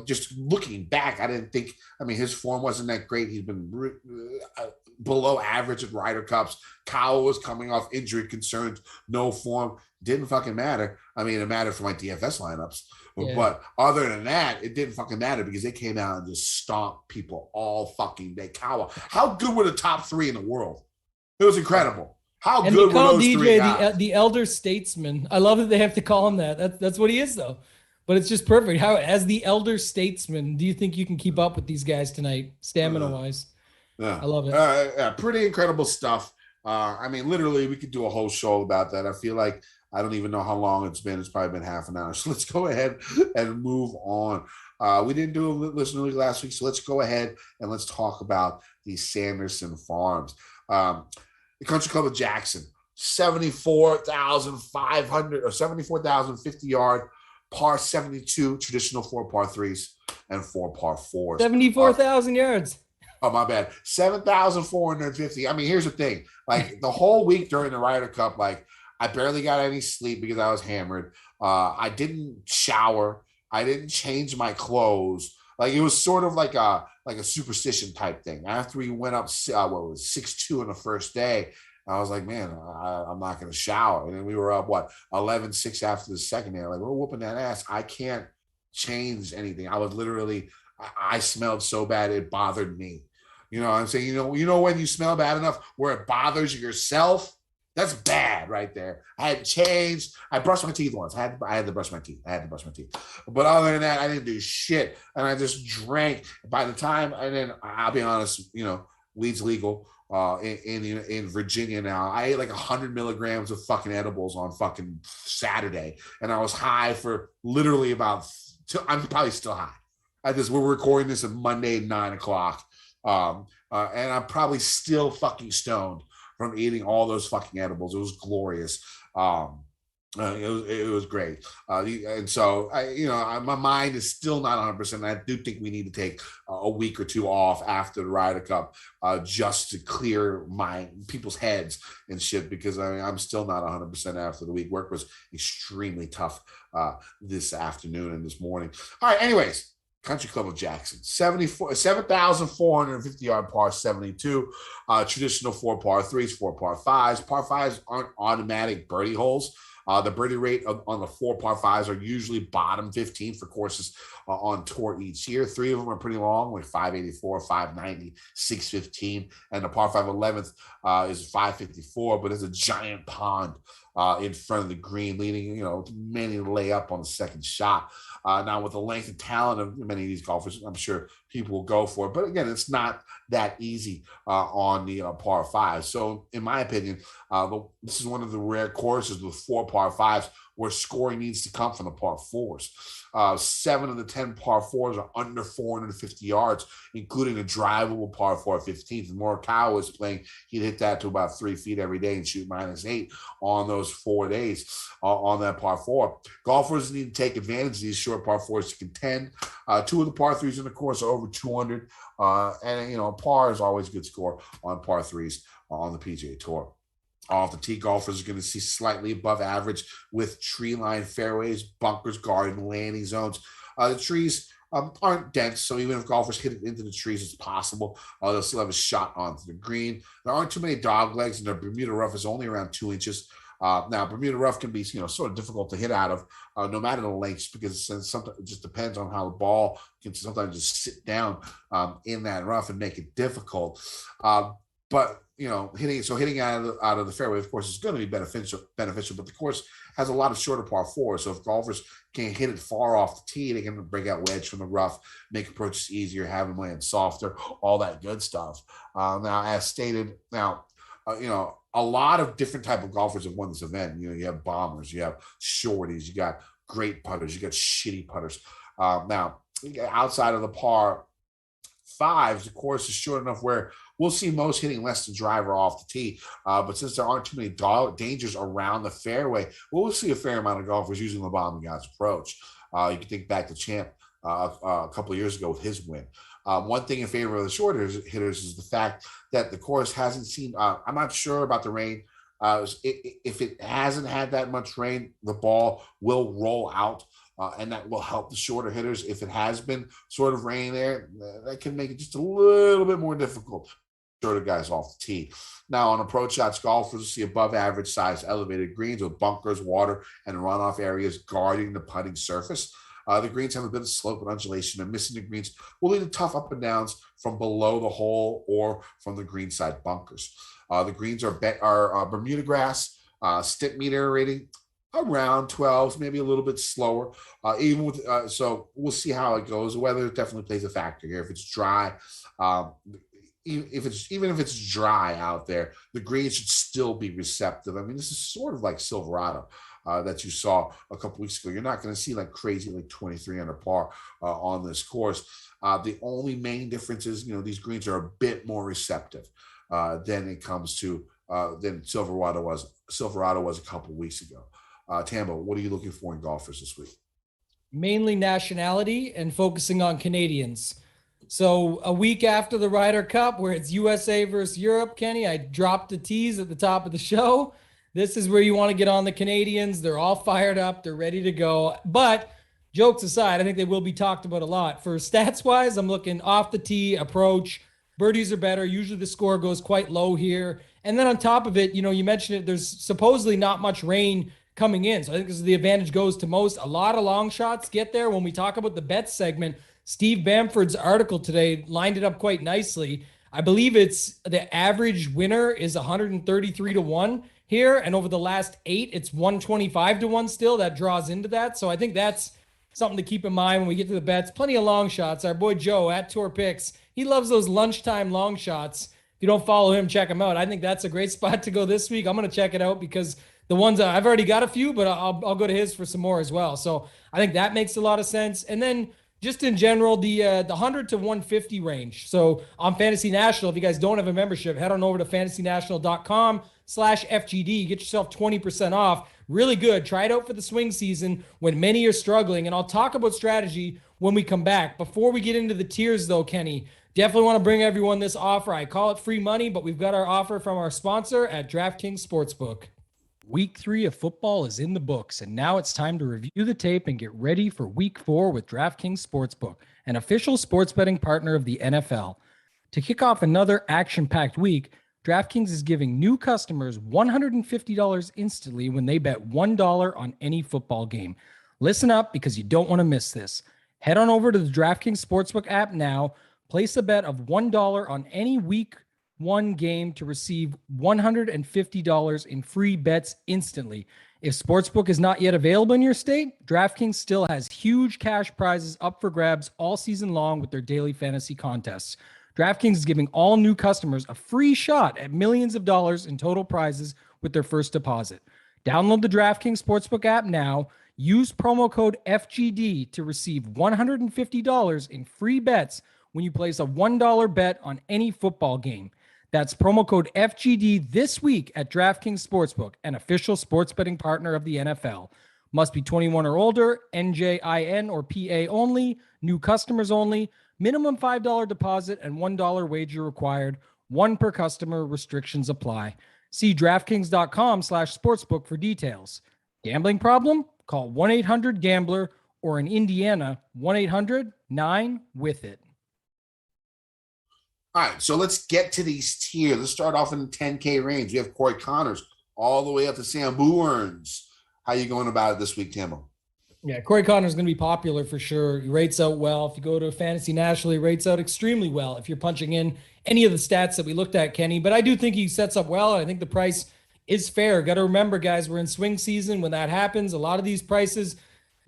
Just looking back, I didn't think, his form wasn't that great. He's been below average at Ryder Cups. Kyle was coming off injury concerns, no form. Didn't fucking matter. It mattered for my DFS lineups. Yeah. But other than that, it didn't fucking matter because they came out and just stomped people all fucking day. Kyle, how good were the top 3 in the world? It was incredible. How and good they call were those DJ 3 guys? the elder statesman. I love that they have to call him that. That's what he is, though. But it's just perfect. How, as the elder statesman, do you think you can keep up with these guys tonight, stamina-wise? Yeah. I love it. Pretty incredible stuff. Literally, we could do a whole show about that. I feel like I don't even know how long it's been. It's probably been half an hour. So let's go ahead and move on. We didn't do a listener league last week, so let's go ahead and let's talk about the Sanderson Farms. The Country Club of Jackson, 74,500 or 74,050 yard, par 72, traditional 4 par 3s and 4 par 4s. 74,000 yards. Oh, my bad. 7,450. Here's the thing. The whole week during the Ryder Cup, I barely got any sleep because I was hammered. I didn't shower. I didn't change my clothes. It was sort of like a superstition type thing. After we went up, 6-2 in the first day, I was like, man, I'm not going to shower. And then we were up, 11-6 after the second day. We're whooping that ass. I can't change anything. I was literally, I smelled so bad it bothered me. You know what I'm saying? You know when you smell bad enough where it bothers yourself? That's bad right there. I had changed. I brushed my teeth once. I had to brush my teeth. But other than that, I didn't do shit. And I just drank. By the time, and then I'll be honest, weed's legal in Virginia now. I ate 100 milligrams of fucking edibles on fucking Saturday. And I was high for literally I'm probably still high. We're recording this on Monday at 9:00. And I'm probably still fucking stoned from eating all those fucking edibles. It was glorious. It was great. And so my mind is still not 100%. I do think we need to take a week or 2 off after the Ryder Cup just to clear people's heads and shit, because I'm still not 100% after the week. Work was extremely tough this afternoon and this morning. All right, anyways. Country Club of Jackson, 7,450 yard par 72, traditional 4 par 3s, 4 par 5s. Par 5s aren't automatic birdie holes. The birdie rate on the 4 par 5s are usually bottom 15 for courses on tour each year. 3 of them are pretty long, 584, 590, 615, and the par 5 11th is 554, but there's a giant pond in front of the green, leading, many to lay up on the second shot. Now, with the length and talent of many of these golfers, I'm sure people will go for it. But again, it's not that easy on the par 5. So, in my opinion, this is one of the rare courses with 4 par 5s where scoring needs to come from the par 4s. 7 of the 10 par 4s are under 450 yards, including a drivable par 4 15th. And Morikawa was playing, he'd hit that to about 3 feet every day and shoot -8 on those 4 days on that par 4. Golfers need to take advantage of these short par 4s to contend. 2 of the par 3s in the course are over 200. And par is always a good score on par 3s on the PGA Tour. Off the tee, golfers are going to see slightly above average with tree-lined fairways, bunkers, garden, landing zones. The trees aren't dense, so even if golfers hit it into the trees, it's possible they'll still have a shot onto the green. There aren't too many dog legs, and the Bermuda rough is only around 2 inches. Now, Bermuda rough can be, sort of difficult to hit out of, no matter the lengths, because sometimes it just depends on how the ball can sometimes just sit down in that rough and make it difficult. But hitting out of the fairway, of course, is going to be beneficial. But the course has a lot of shorter par 4s, so if golfers can hit it far off the tee, they can break out wedge from the rough, make approaches easier, have them land softer, all that good stuff. Now, as stated, a lot of different type of golfers have won this event. You have bombers, you have shorties, you got great putters, you got shitty putters. Now, outside of the par fives, the course is short enough where we'll see most hitting less than driver off the tee. But since there aren't too many dangers around the fairway, we'll see a fair amount of golfers using the bottom of God's approach. You can think back to Champ a couple of years ago with his win. One thing in favor of the short hitters is the fact that the course hasn't seen, I'm not sure about the rain. If it hasn't had that much rain, the ball will roll out. And that will help the shorter hitters. If it has been sort of raining there, that can make it just a little bit more difficult. Shorter guys off the tee. Now, on approach shots, golfers see above average size elevated greens with bunkers, water, and runoff areas guarding the putting surface. The greens have a bit of slope and undulation, and missing the greens will lead to tough up and downs from below the hole or from the green side bunkers. The greens are Bermuda grass, stick meter rating around 12s, maybe a little bit slower. Even with so we'll see how it goes. The weather definitely plays a factor here. If it's dry, even if it's dry out there, the greens should still be receptive. I mean, this is sort of like Silverado that you saw a couple weeks ago. You're not going to see like crazy like 23 under par on this course. The only main difference is, these greens are a bit more receptive than it comes to than Silverado was a couple weeks ago. Tambo, what are you looking for in golfers this week? Mainly nationality and focusing on Canadians. So a week after the Ryder Cup, where it's USA versus Europe, Kenny, I dropped the tease at the top of the show. This is where you want to get on the Canadians. They're all fired up. They're ready to go. But jokes aside, I think they will be talked about a lot. For stats-wise, I'm looking off the tee, approach. Birdies are better. Usually the score goes quite low here. And then on top of it, you mentioned it, there's supposedly not much rain coming in. So I think this is the advantage goes to most. A lot of long shots get there. When we talk about the bets segment, Steve Bamford's article today lined it up quite nicely. I believe it's the average winner is 133 to 1 here. And over the last 8, it's 125 to 1 still. That draws into that. So I think that's something to keep in mind when we get to the bets. Plenty of long shots. Our boy Joe at Tour Picks, he loves those lunchtime long shots. If you don't follow him, check him out. I think that's a great spot to go this week. I'm going to check it out because the ones I've already got a few, but I'll go to his for some more as well. So I think that makes a lot of sense. And then just in general, the 100 to 150 range. So on Fantasy National, if you guys don't have a membership, head on over to fantasynational.com/FGD. Get yourself 20% off. Really good. Try it out for the swing season when many are struggling. And I'll talk about strategy when we come back. Before we get into the tiers, though, Kenny, definitely want to bring everyone this offer. I call it free money, but we've got our offer from our sponsor at DraftKings Sportsbook. Week 3 of football is in the books, and now it's time to review the tape and get ready for Week 4 with DraftKings Sportsbook, an official sports betting partner of the NFL. To kick off another action-packed week, DraftKings is giving new customers $150 instantly when they bet $1 on any football game. Listen up because you don't want to miss this. Head on over to the DraftKings Sportsbook app now, place a bet of $1 on any Week 1 game to receive $150 in free bets instantly. If Sportsbook is not yet available in your state, DraftKings still has huge cash prizes up for grabs all season long with their daily fantasy contests. DraftKings is giving all new customers a free shot at millions of dollars in total prizes with their first deposit. Download the DraftKings Sportsbook app now. Use promo code FGD to receive $150 in free bets when you place a $1 bet on any football game. That's promo code FGD this week at DraftKings Sportsbook, an official sports betting partner of the NFL. Must be 21 or older, NJIN or PA only, new customers only, minimum $5 deposit and $1 wager required, one per customer, restrictions apply. See DraftKings.com/sportsbook for details. Gambling problem? Call 1-800-GAMBLER or in Indiana, 1-800-9-WITH-IT. All right, so let's get to these tiers. Let's start off in the 10K range. We have Corey Connors all the way up to Sam Burns. How you going about it this week, Tambo? Yeah, Corey Connors is going to be popular for sure. He rates out well. If you go to Fantasy National, he rates out extremely well if you're punching in any of the stats that we looked at, Kenny. But I do think he sets up well, and I think the price is fair. Got to remember, guys, we're in swing season. When that happens, a lot of these prices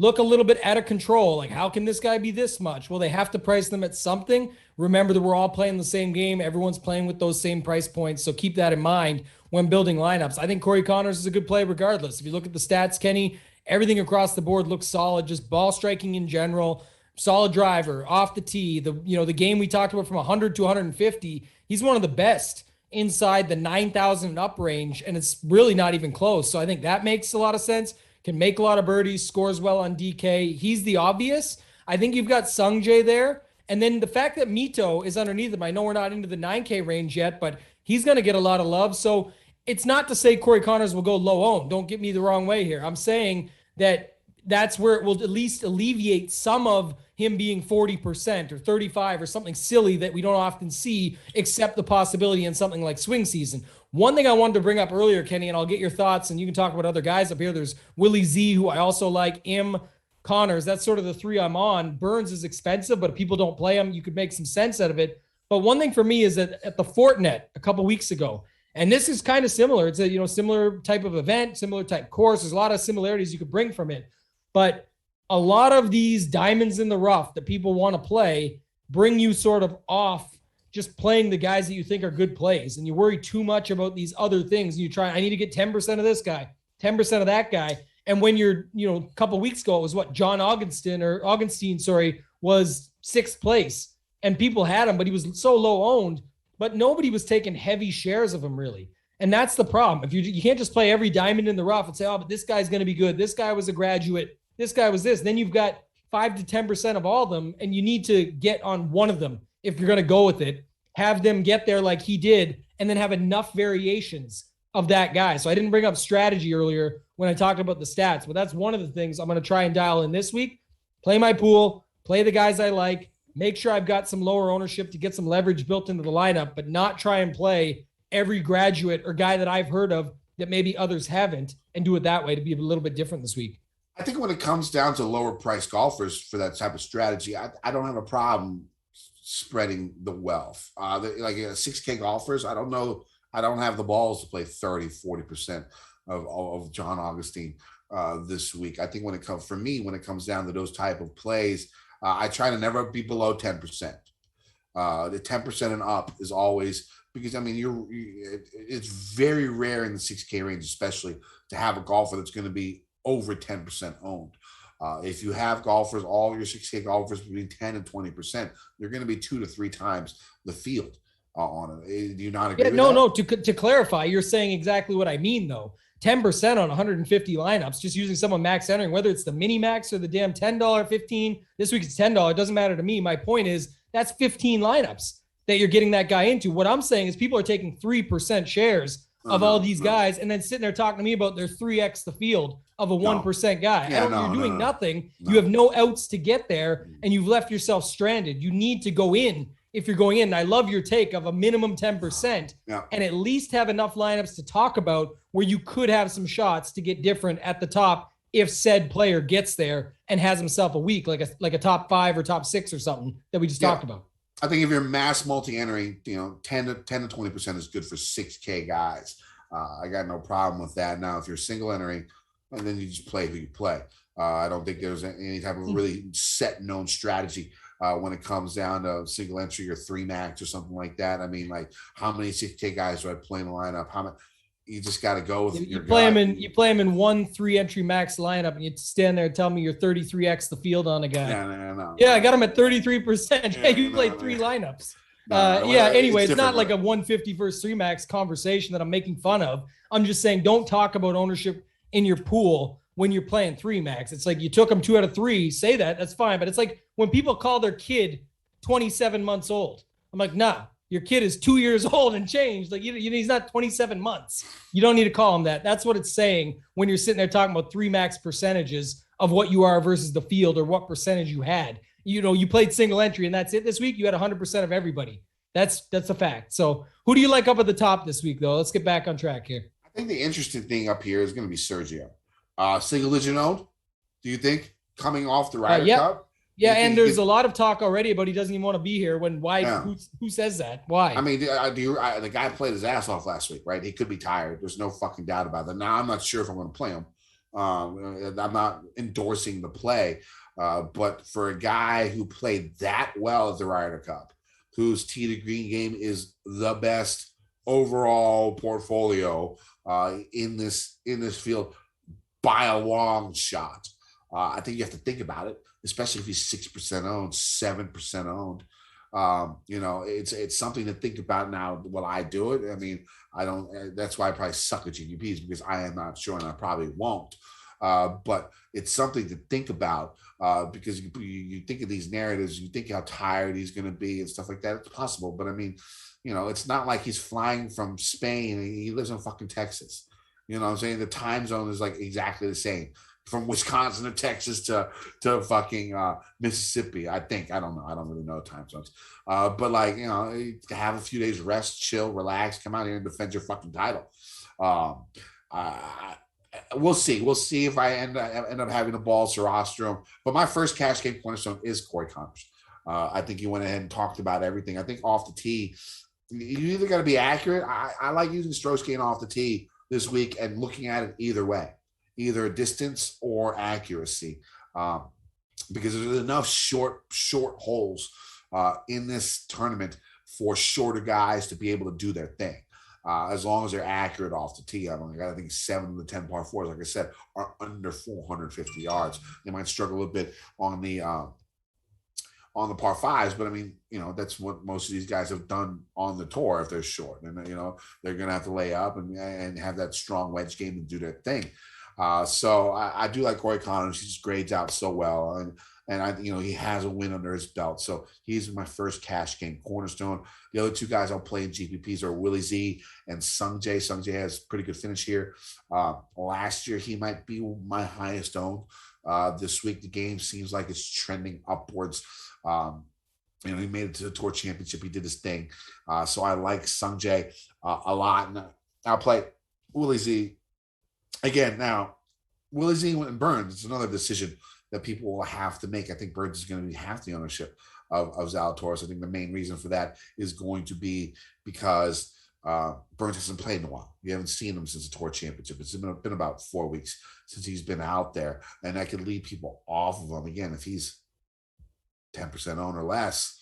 look a little bit out of control. Like, how can this guy be this much? Well, they have to price them at something. Remember that we're all playing the same game. Everyone's playing with those same price points. So keep that in mind when building lineups. I think Corey Connors is a good play regardless. If you look at the stats, Kenny, everything across the board looks solid. Just ball striking in general. solid driver off the tee. The game we talked about from 100 to 150, he's one of the best inside the 9,000 and up range, and it's really not even close. So I think that makes a lot of sense. Can make a lot of birdies, scores well on DK. He's the obvious. I think you've got Sungjae there. And then the fact that Mito is underneath him, I know we're not into the 9K range yet, but he's going to get a lot of love. So it's not to say Corey Connors will go low owned. Don't get me the wrong way here. I'm saying that that's where it will at least alleviate some of him being 40% or 35 or something silly that we don't often see, except the possibility in something like swing season. One thing I wanted to bring up earlier, Kenny, and I'll get your thoughts, and you can talk about other guys up here. There's Willie Z, who I also like, Connors. That's sort of the three I'm on. Burns is expensive, but if people don't play him, you could make some sense out of it. But one thing for me is that at the Fortinet a couple weeks ago, and this is kind of similar. It's a similar type of event, similar type course. There's a lot of similarities you could bring from it. But a lot of these diamonds in the rough that people want to play bring you sort of off just playing the guys that you think are good plays. And you worry too much about these other things. And you try, I need to get 10% of this guy, 10% of that guy. And when you're, a couple of weeks ago, it was what John Augenstein was 6th place, and people had him, but he was so low owned, but nobody was taking heavy shares of him really. And that's the problem. If you can't just play every diamond in the rough and say, oh, but this guy's going to be good. This guy was a graduate. This guy was this. Then you've got 5 to 10% of all of them, and you need to get on one of them. If you're going to go with it, have them get there like he did, and then have enough variations of that guy. So I didn't bring up strategy earlier when I talked about the stats, but that's one of the things I'm going to try and dial in this week. Play my pool, play the guys I like, make sure I've got some lower ownership to get some leverage built into the lineup, but not try and play every graduate or guy that I've heard of that maybe others haven't, and do it that way to be a little bit different this week. I think when it comes down to lower price golfers for that type of strategy, I don't have a problem spreading the wealth. Like 6K golfers, I don't know. I don't have the balls to play 30, 40% of John Augustine this week. I think when it comes down to those type of plays, I try to never be below 10%. The 10% and up is always, because it's very rare in the 6K range, especially, to have a golfer that's going to be over 10% owned. If you have golfers, all your 6K golfers between 10 and 20%, they're going to be 2 to 3 times the field on it. Do you not agree with that? No. To clarify, you're saying exactly what I mean, though. 10% on 150 lineups, just using someone max entering, whether it's the mini max or the damn $10, 15. This week it's $10. It doesn't matter to me. My point is that's 15 lineups that you're getting that guy into. What I'm saying is people are taking 3% shares of all these guys and then sitting there talking to me about their 3x the field of a 1% guy. You're doing nothing. You have no outs to get there, and you've left yourself stranded. You need to go in if you're going in. And I love your take of a minimum 10% and at least have enough lineups to talk about where you could have some shots to get different at the top if said player gets there and has himself a week, like a top 5 or top 6 or something that we just talked about. I think if you're mass multi-entering, 10 to 20% is good for 6K guys. I got no problem with that. Now, if you're single entering, and then you just play who you play. I don't think there's any type of really set known strategy when it comes down to single entry or 3 max or something like that. I mean, like, how many 6K guys do I play in the lineup? How many? You just got to go with you play him in 1 3-entry max lineup, and you stand there and tell me you're 33x the field on a guy. No. Yeah, I got him at 33%. Yeah, you played 3 lineups. Anyway, it's not like a 150 versus 3 max conversation that I'm making fun of. I'm just saying, don't talk about ownership in your pool when you're playing 3 max. It's like you took them 2 out of 3. Say that's fine. But it's like when people call their kid 27 months old. I'm like, nah, your kid is 2 years old and changed. Like, he's not 27 months. You don't need to call him that. That's what it's saying when you're sitting there talking about 3 max percentages of what you are versus the field or what percentage you had. You played single entry and that's it this week. You had 100% of everybody. That's a fact. So who do you like up at the top this week, though? Let's get back on track here. I think the interesting thing up here is going to be Sergio. Single digit owned, do you think, coming off the Ryder Cup? Yeah, and there's a lot of talk already about he doesn't even want to be here. Who says that? Why? I mean, the guy played his ass off last week, right? He could be tired. There's no fucking doubt about that. Now, I'm not sure if I'm going to play him. I'm not endorsing the play. But for a guy who played that well at the Ryder Cup, whose tee to green game is the best overall portfolio in this field by a long shot, I think you have to think about it, especially if he's 6% owned, 7% owned. It's something to think about now. Will I do it? I mean, I don't. That's why I probably suck at GPPs, because I am not sure, and I probably won't. But it's something to think about, because you think of these narratives, you think how tired he's going to be and stuff like that. It's possible, but I mean, it's not like he's flying from Spain. He lives in fucking Texas. You know what I'm saying? The time zone is like exactly the same from Wisconsin to Texas to fucking Mississippi. I think. I don't know. I don't really know time zones. But like, have a few days rest, chill, relax, come out here and defend your fucking title. We'll see. We'll see if I end up having the balls to roster him. But my first cash game cornerstone is Corey Connors. I think you went ahead and talked about everything. I think off the tee, you either got to be accurate. I like using Strokes off the tee this week and looking at it either way, either distance or accuracy, because there's enough short holes in this tournament for shorter guys to be able to do their thing. As long as they're accurate off the tee. I think 7 of the 10 par fours, like I said, are under 450 yards. They might struggle a little bit on the par fives, but I mean, that's what most of these guys have done on the tour if they're short, and they're going to have to lay up and have that strong wedge game to do their thing. So I do like Corey Connors. He just grades out so well, and he has a win under his belt. So he's my first cash game cornerstone. The other two guys I'll play in GPPs are Willie Z and Sung Jae. Sung Jae has a pretty good finish here. Last year, he might be my highest owned. This week, the game seems like it's trending upwards. He made it to the Tour Championship. He did his thing. So I like Sung Jae a lot. And I'll play Willie Z. Again, now, Willie Z and Burns, it's another decision that people will have to make. I think Burns is going to be half the ownership of Zalatoris. I think the main reason for that is going to be because Burns hasn't played in a while. You haven't seen him since the Tour Championship. It's been about 4 weeks since he's been out there, and that could lead people off of him. Again, if he's 10% owned or less,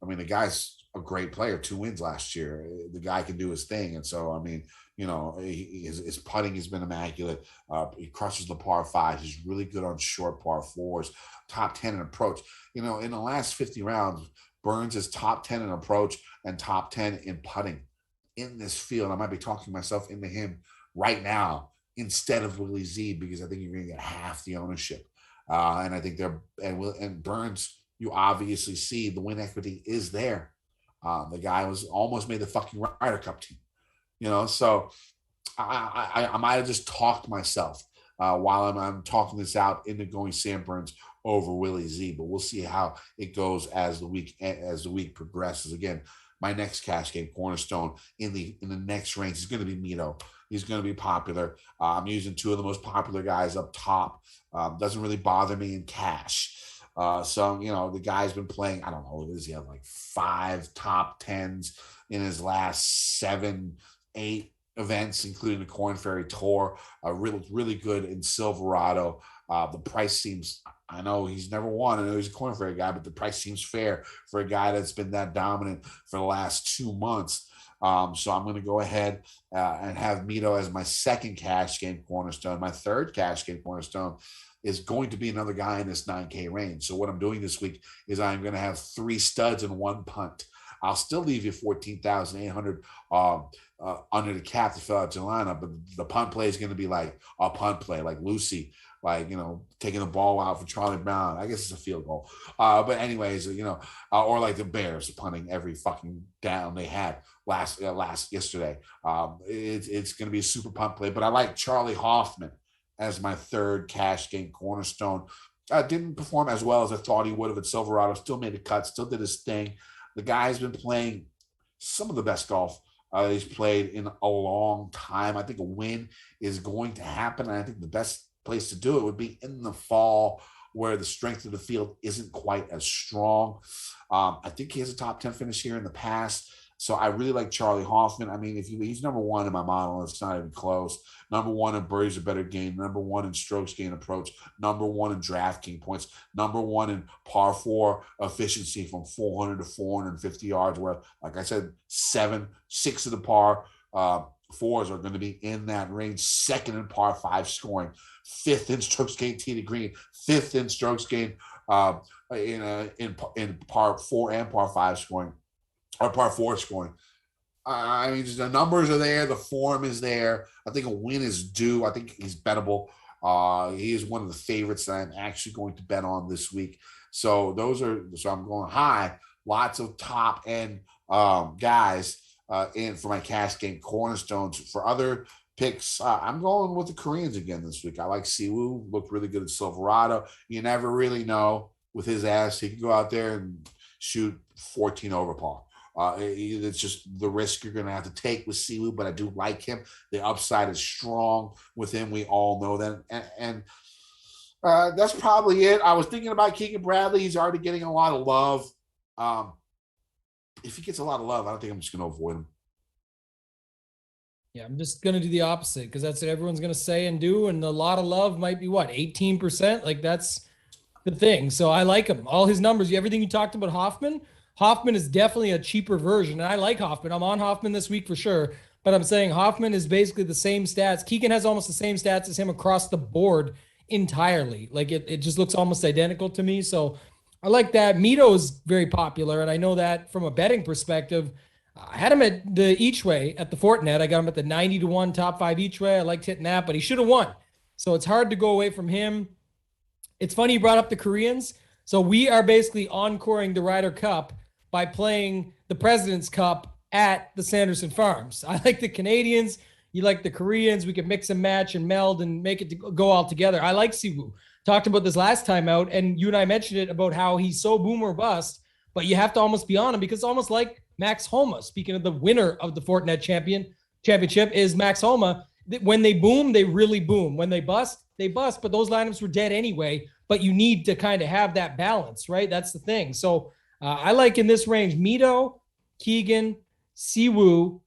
I mean, the guy's a great player, 2 wins last year. The guy can do his thing. And so, I mean, his putting has been immaculate. He crushes the par fives. He's really good on short par fours, top 10 in approach. In the last 50 rounds, Burns is top 10 in approach and top 10 in putting in this field. I might be talking myself into him right now instead of Willie Z, because I think you're going to get half the ownership. And I think and Burns, you obviously see the win equity is there. The guy was almost made the fucking Ryder Cup team, so I might have just talked myself while I'm talking this out into going Sam Burns over Willie Z, but we'll see how it goes as the week progresses. Again, my next cash game cornerstone in the next range is going to be Mayo. He's going to be popular. I'm using 2 of the most popular guys up top. Doesn't really bother me in cash. So, the guy's been playing, I don't know, what does he have, like 5 top 10s in his last 7, 8 events, including the Corn Ferry Tour. Really, really good in Silverado. The price seems, I know he's never won. I know he's a Corn Ferry guy, but the price seems fair for a guy that's been that dominant for the last 2 months. So I'm going to go ahead and have Mayo as my second cash game cornerstone. My third cash game cornerstone is going to be another guy in this 9K range. So what I'm doing this week is I'm going to have 3 studs and 1 punt. I'll still leave you 14,800 under the cap to fill out your lineup, but the punt play is going to be like a punt play, like Lucy, like, taking the ball out for Charlie Brown. I guess it's a field goal. But anyways, or like the Bears punting every fucking down they had yesterday. It's going to be a super punt play, but I like Charlie Hoffman as my third cash game cornerstone. Didn't perform as well as I thought he would have at Silverado. Still made a cut, still did his thing. The guy's been playing some of the best golf he's played in a long time. I think a win is going to happen, and I think the best place to do it would be in the fall, where the strength of the field isn't quite as strong. I think he has a top 10 finish here in the past. So I really like Charlie Hoffman. I mean, he's number 1 in my model, it's not even close. Number 1 in birdies are better game. Number 1 in strokes gain approach. Number 1 in DraftKings points. Number 1 in par 4 efficiency from 400 to 450 yards. Where, like I said, 6 of the par fours are going to be in that range. Second in par 5 scoring, fifth in strokes gained tee to green, fifth in strokes gained in par 4 and par 5 scoring, or par 4 scoring. I mean, the numbers are there. The form is there. I think a win is due. I think he's bettable. He is one of the favorites that I'm actually going to bet on this week. So I'm going high. Lots of top end guys in for my cash game cornerstones. For other picks, I'm going with the Koreans again this week. I like Siwoo. Looked really good at Silverado. You never really know with his ass. He can go out there and shoot 14 over par. It's just the risk you're going to have to take with Siwoo, but I do like him. The upside is strong with him. We all know that. And that's probably it. I was thinking about Keegan Bradley. He's already getting a lot of love. If he gets a lot of love, I don't think I'm just going to avoid him. Yeah, I'm just going to do the opposite because that's what everyone's going to say and do. And a lot of love might be 18%? Like that's the thing. So I like him. All his numbers, everything you talked about Hoffman is definitely a cheaper version. And I like Hoffman. I'm on Hoffman this week for sure. But I'm saying Hoffman is basically the same stats. Keegan has almost the same stats as him across the board entirely. Like it just looks almost identical to me. So I like that. Mito is very popular. And I know that from a betting perspective. I had him at the each way at the Fortinet. I got him at the 90-1 top 5 each way. I liked hitting that, but he should have won. So it's hard to go away from him. It's funny you brought up the Koreans. So we are basically encoring the Ryder Cup by playing the President's Cup at the Sanderson Farms. I like the Canadians. You like the Koreans. We can mix and match and meld and make it go all together. I like Siwoo. Talked about this last time out, and you and I mentioned it about how he's so boom or bust, but you have to almost be on him because it's almost like Max Homa. Speaking of the winner of the Fortinet Championship is Max Homa. When they boom, they really boom. When they bust, but those lineups were dead anyway, but you need to kind of have that balance, right? That's the thing. So I like in this range, Mito, Keegan, Siwoo,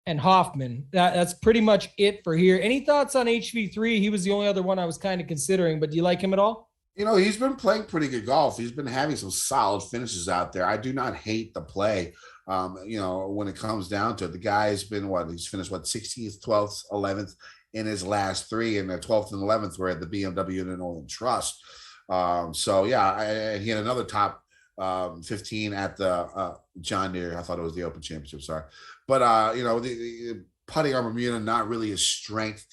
and Hoffman. That's pretty much it for here. Any thoughts on HV3? He was the only other one I was kind of considering, but do you like him at all? He's been playing pretty good golf. He's been having some solid finishes out there. I do not hate the play. When it comes down to it, the guy's been he's finished 16th, 12th, 11th in his last 3, and the 12th and 11th were at the BMW and the Northern Trust. He had another top 15 at the John Deere. I thought it was the Open Championship. Sorry. But, the putting on Bermuda, not really his strength.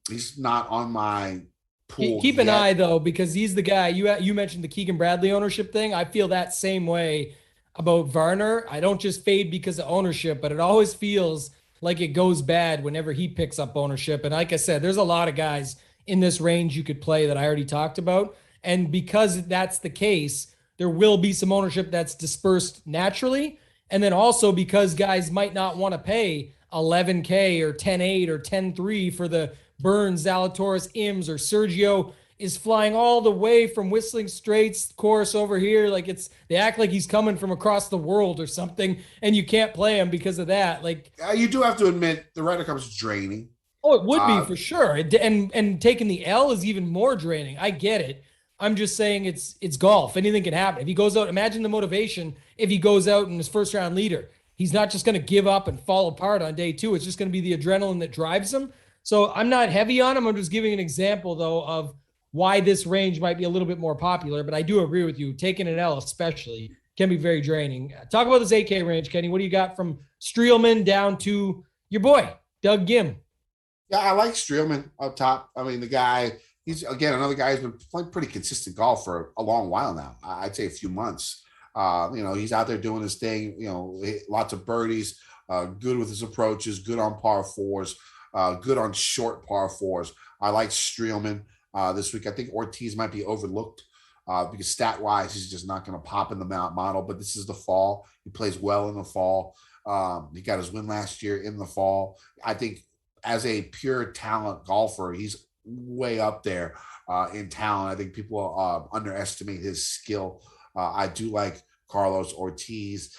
He's not on my pool. Keep an eye, though, because he's the guy. You mentioned the Keegan Bradley ownership thing. I feel that same way about Varner. I don't just fade because of ownership, but it always feels like it goes bad whenever he picks up ownership. And like I said, there's a lot of guys in this range you could play that I already talked about. And because that's the case, there will be some ownership that's dispersed naturally. And then also because guys might not want to pay $11K or $10,800 or $10,300 for the Burns, Zalatoris, Ims, or Sergio is flying all the way from Whistling Straits course over here. Like they act like he's coming from across the world or something, and you can't play him because of that. Like you do have to admit the Ryder Cup is draining. Oh, it would be for sure. And taking the L is even more draining. I get it. I'm just saying it's golf. Anything can happen. If he goes out, imagine the motivation if he goes out in his first round leader. He's not just going to give up and fall apart on day 2. It's just going to be the adrenaline that drives him. So I'm not heavy on him. I'm just giving an example, though, of why this range might be a little bit more popular. But I do agree with you. Taking an L especially can be very draining. Talk about this 8K range, Kenny. What do you got from Streelman down to your boy, Doug Gim? Yeah, I like Streelman up top. I mean, the guy, he's, again, another guy who's been playing pretty consistent golf for a long while now. I'd say a few months. He's out there doing his thing, lots of birdies, good with his approaches, good on par 4s, good on short par 4s. I like Streelman this week. I think Ortiz might be overlooked because stat-wise, he's just not going to pop in the model, but this is the fall. He plays well in the fall. He got his win last year in the fall. I think as a pure talent golfer, he's way up there in talent. I think people underestimate his skill. I do like Carlos Ortiz.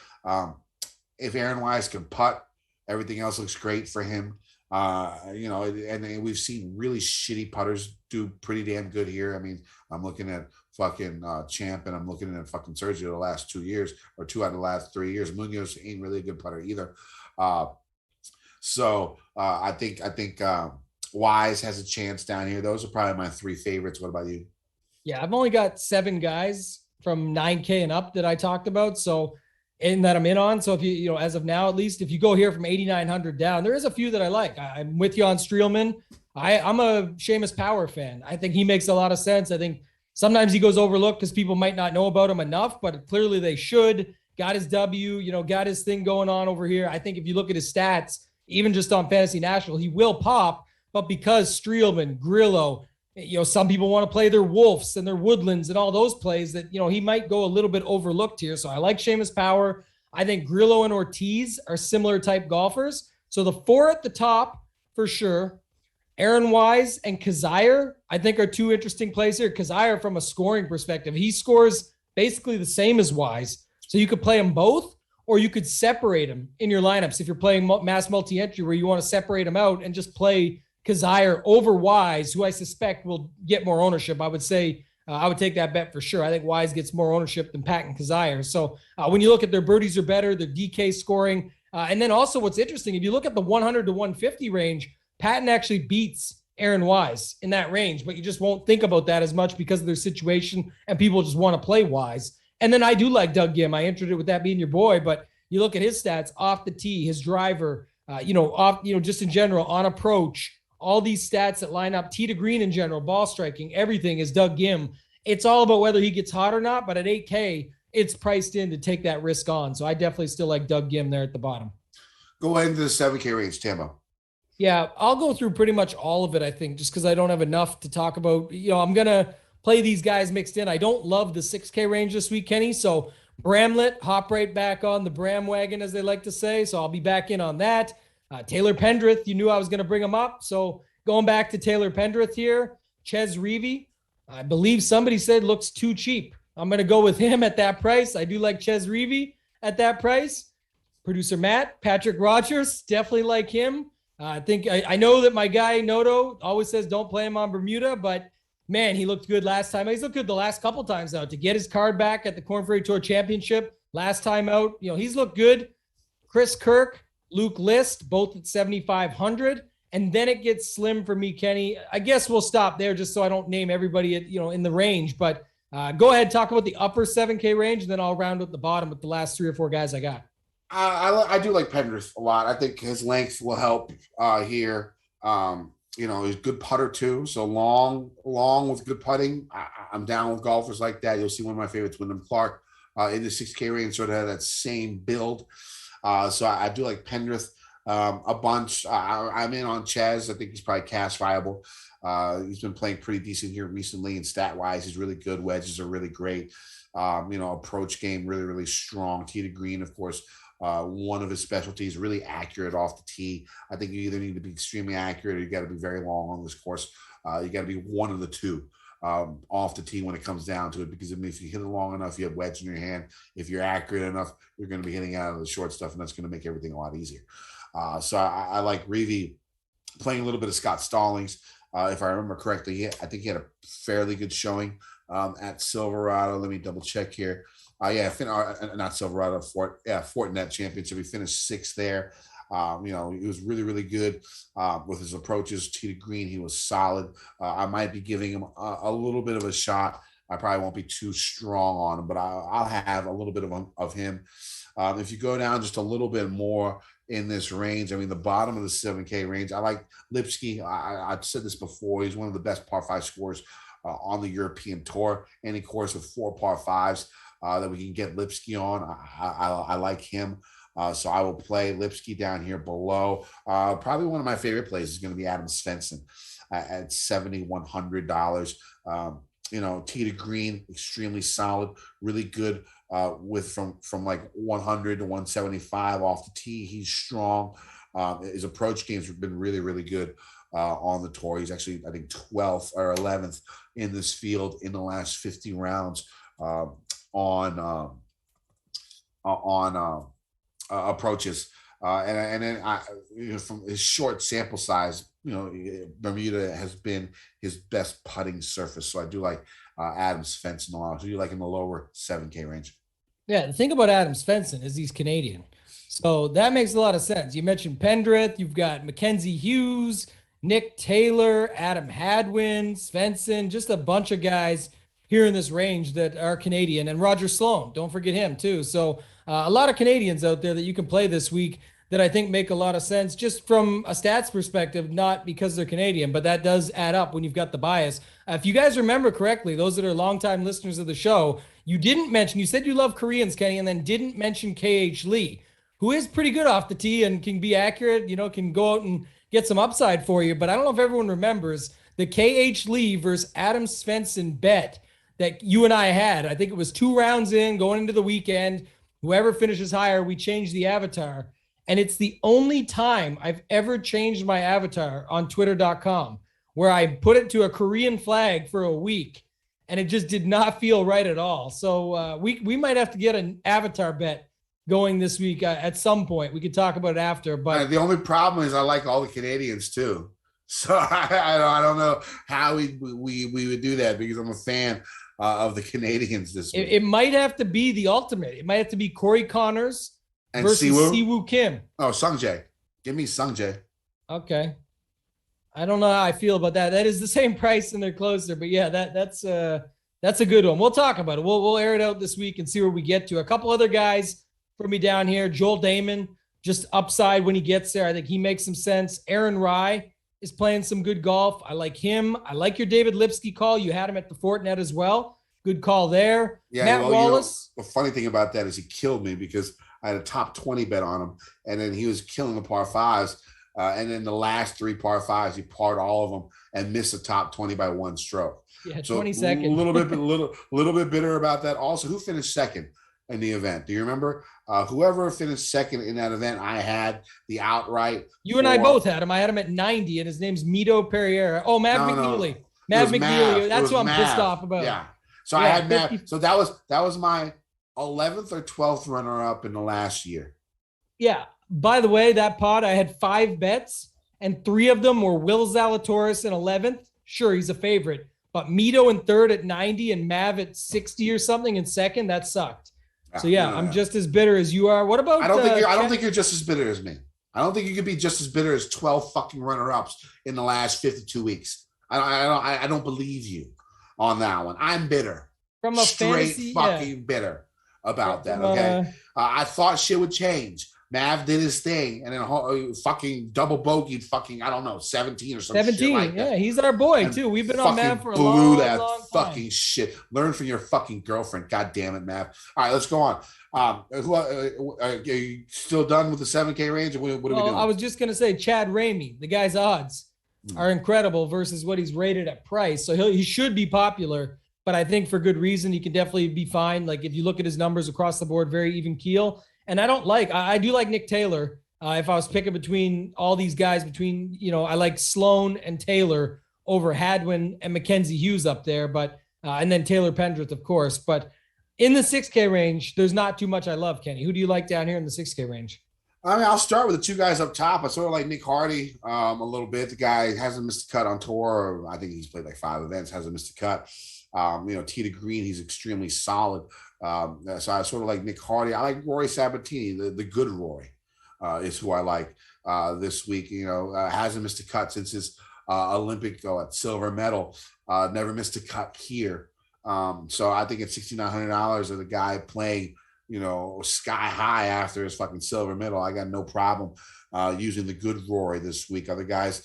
If Aaron Wise can putt, everything else looks great for him. And we've seen really shitty putters do pretty damn good here. I mean, I'm looking at fucking Champ, and I'm looking at fucking Sergio the last 2 years, or 2 out of the last 3 years. Munoz ain't really a good putter either. So I think Wise has a chance down here. Those are probably my three favorites. What about you? Yeah, I've only got 7 guys from 9K and up that I talked about. So, and that I'm in on. So if you as of now, at least if you go here from 8,900 down, there is a few that I like. I'm with you on Streelman. I'm a Seamus Power fan. I think he makes a lot of sense. I think sometimes he goes overlooked because people might not know about him enough, but clearly they should. Got his W, got his thing going on over here. I think if you look at his stats, even just on Fantasy National, he will pop. But because Streelman, Grillo, some people want to play their Wolves and their Woodlands and all those plays that, he might go a little bit overlooked here. So I like Seamus Power. I think Grillo and Ortiz are similar type golfers. So the 4 at the top for sure. Aaron Wise and Kazire, I think, are 2 interesting plays here. Kazire, from a scoring perspective, he scores basically the same as Wise. So you could play them both, or you could separate them in your lineups. If you're playing mass multi-entry where you want to separate them out and just play Kazire over Wise, who I suspect will get more ownership. I would say I would take that bet for sure. I think Wise gets more ownership than Pat and Kazire. So when you look at their birdies are better, their DK scoring, and then also what's interesting, if you look at the 100 to 150 range, Patton actually beats Aaron Wise in that range, but you just won't think about that as much because of their situation and people just want to play Wise. And then I do like Doug Gim. I entered it with that being your boy, but you look at his stats off the tee, his driver, just in general on approach, all these stats that line up tee to green in general, ball striking, everything is Doug Gim. It's all about whether he gets hot or not, but at 8K, it's priced in to take that risk on. So I definitely still like Doug Gim there at the bottom. Go ahead into the 7K range, Tambo. Yeah, I'll go through pretty much all of it, I think, just because I don't have enough to talk about. I'm going to play these guys mixed in. I don't love the 6K range this week, Kenny. So Bramlett, hop right back on the Bram wagon, as they like to say. So I'll be back in on that. Taylor Pendrith, you knew I was going to bring him up. So going back to Taylor Pendrith here, Ches Reavie, I believe somebody said looks too cheap. I'm going to go with him at that price. I do like Ches Reavie at that price. Producer Matt, Patrick Rogers, definitely like him. I know that my guy Noto always says don't play him on Bermuda, but man, he looked good last time. He's looked good the last couple times out to get his card back at the Korn Ferry Tour Championship last time out. He's looked good. Chris Kirk, Luke List, both at 7,500. And then it gets slim for me, Kenny. I guess we'll stop there just so I don't name everybody at, in the range, but go ahead, talk about the upper 7K range, and then I'll round up the bottom with the last 3 or 4 guys I got. I do like Pendrith a lot. I think his length will help here. He's a good putter too. So long with good putting. I'm down with golfers like that. You'll see one of my favorites, Wyndham Clark, in the 6K range, sort of had that same build. So I do like Pendrith a bunch. I'm in on Ches. I think he's probably cash viable. He's been playing pretty decent here recently, and stat wise, he's really good. Wedges are really great. Approach game really, really strong. Tee to green, of course. One of his specialties, really accurate off the tee. I think you either need to be extremely accurate or you got to be very long on this course. You got to be one of the two off the tee when it comes down to it, because if you hit it long enough, you have wedge in your hand. If you're accurate enough, you're going to be hitting out of the short stuff, and that's going to make everything a lot easier. So I like Reavie playing a little bit of Scott Stallings. If I remember correctly, I think he had a fairly good showing at Silverado. Let me double check here. Not Silverado, Fortinet Championship. He finished 6th there. He was really, really good with his approaches. Tee to green, he was solid. I might be giving him a little bit of a shot. I probably won't be too strong on him, but I'll have a little bit of him. If you go down just a little bit more in this range, the bottom of the 7K range, I like Lipsky. I've said this before. He's one of the best par 5 scorers on the European Tour. Any course with 4 par 5s that we can get Lipsky on, I like him. So I will play Lipsky down here below. Probably one of my favorite plays is going to be Adam Svensson at $7,100. Tee to green, extremely solid, really good with from like 100 to 175 off the tee. He's strong. His approach games have been really, really good on the tour. He's actually, I think, 12th or 11th in this field in the last 50 rounds on approaches. And then from his short sample size, Bermuda has been his best putting surface. So I do like Adam Svensson a lot. So you like in the lower 7K range. Yeah, the thing about Adam Svensson is he's Canadian. So that makes a lot of sense. You mentioned Pendrith. You've got Mackenzie Hughes, Nick Taylor, Adam Hadwin, Svensson, just a bunch of guys here in this range that are Canadian, and Roger Sloan. Don't forget him too. So a lot of Canadians out there that you can play this week that I think make a lot of sense just from a stats perspective, not because they're Canadian, but that does add up when you've got the bias. If you guys remember correctly, those that are longtime listeners of the show, you said you love Koreans, Kenny, and then didn't mention KH Lee, who is pretty good off the tee and can be accurate, can go out and get some upside for you. But I don't know if everyone remembers the KH Lee versus Adam Svensson bet that you and I had. I think it was 2 rounds in going into the weekend. Whoever finishes higher, we change the avatar. And it's the only time I've ever changed my avatar on twitter.com where I put it to a Korean flag for a week and it just did not feel right at all. So we might have to get an avatar bet going this week at some point. We could talk about it after. But the only problem is I like all the Canadians too. So I don't know how we would do that because I'm a fan of the Canadians this week. It might have to be the ultimate. It might have to be Corey Connors and versus Siwoo Kim. Oh, Sungjae. Give me Sungjae. Okay. I don't know how I feel about that. That is the same price and they're closer, but yeah, that's a good one. We'll talk about it. We'll air it out this week and see where we get to. A couple other guys for me down here. Joel Damon, just upside when he gets there. I think he makes some sense. Aaron Rye is playing some good golf. I like him. I like your David Lipsky call. You had him at the Fortinet as well. Good call there. Yeah, Matt Wallace. The funny thing about that is he killed me because I had a top 20 bet on him, and then he was killing the par fives. And then the last 3 par fives, he parred all of them and missed the top 20 by 1 stroke. Yeah, so 20 seconds. A little bit bitter about that. Also, who finished second in the event? Do you remember? Whoever finished second in that event, I had the outright. You and I both had him. I had him at 90, and his name's Mito Pereira. Oh, Mav McNeely. Mav McNeely. That's what I'm pissed off about. Yeah. So I had Mav. So that was my 11th or 12th runner-up in the last year. Yeah. By the way, that pod, I had 5 bets, and 3 of them were Will Zalatoris in 11th. Sure, he's a favorite. But Mito in 3rd at 90 and Mav at 60 or something in 2nd. That sucked. So, yeah, I'm just as bitter as you are. What about... I don't think you're just as bitter as me. I don't think you could be just as bitter as 12 fucking runner-ups in the last 52 weeks. I don't believe you on that one. I'm bitter. From a straight fantasy, fucking bitter about that, okay? I thought shit would change. Mav did his thing, and then fucking double bogeyed fucking, I don't know, 17 or something. 17, like that. Yeah, he's our boy, and too. We've been on Mav for a long time. Fucking shit. Learn from your fucking girlfriend. God damn it, Mav. All right, let's go on. Are you still done with the 7K range? Or what are we doing? I was just going to say Chad Ramey. The guy's odds are incredible versus what he's rated at price. So he should be popular, but I think for good reason. He can definitely be fine. Like if you look at his numbers across the board, very even keel. And I do like Nick Taylor. If I was picking between all these guys, I like Sloan and Taylor over Hadwin and Mackenzie Hughes up there, but and then Taylor Pendrith, of course. But in the 6K range, there's not too much I love, Kenny. Who do you like down here in the 6K range? I mean, I'll start with the 2 guys up top. I sort of like Nick Hardy a little bit. The guy hasn't missed a cut on tour. I think he's played like 5 events, hasn't missed a cut. Tee to green, he's extremely solid. So I sort of like Nick Hardy. I like Rory Sabatini, the good Rory is who I like this week. Hasn't missed a cut since his Olympic silver medal. Never missed a cut here. So I think at $6,900 of the guy playing, sky high after his fucking silver medal, I got no problem using the good Rory this week. Other guys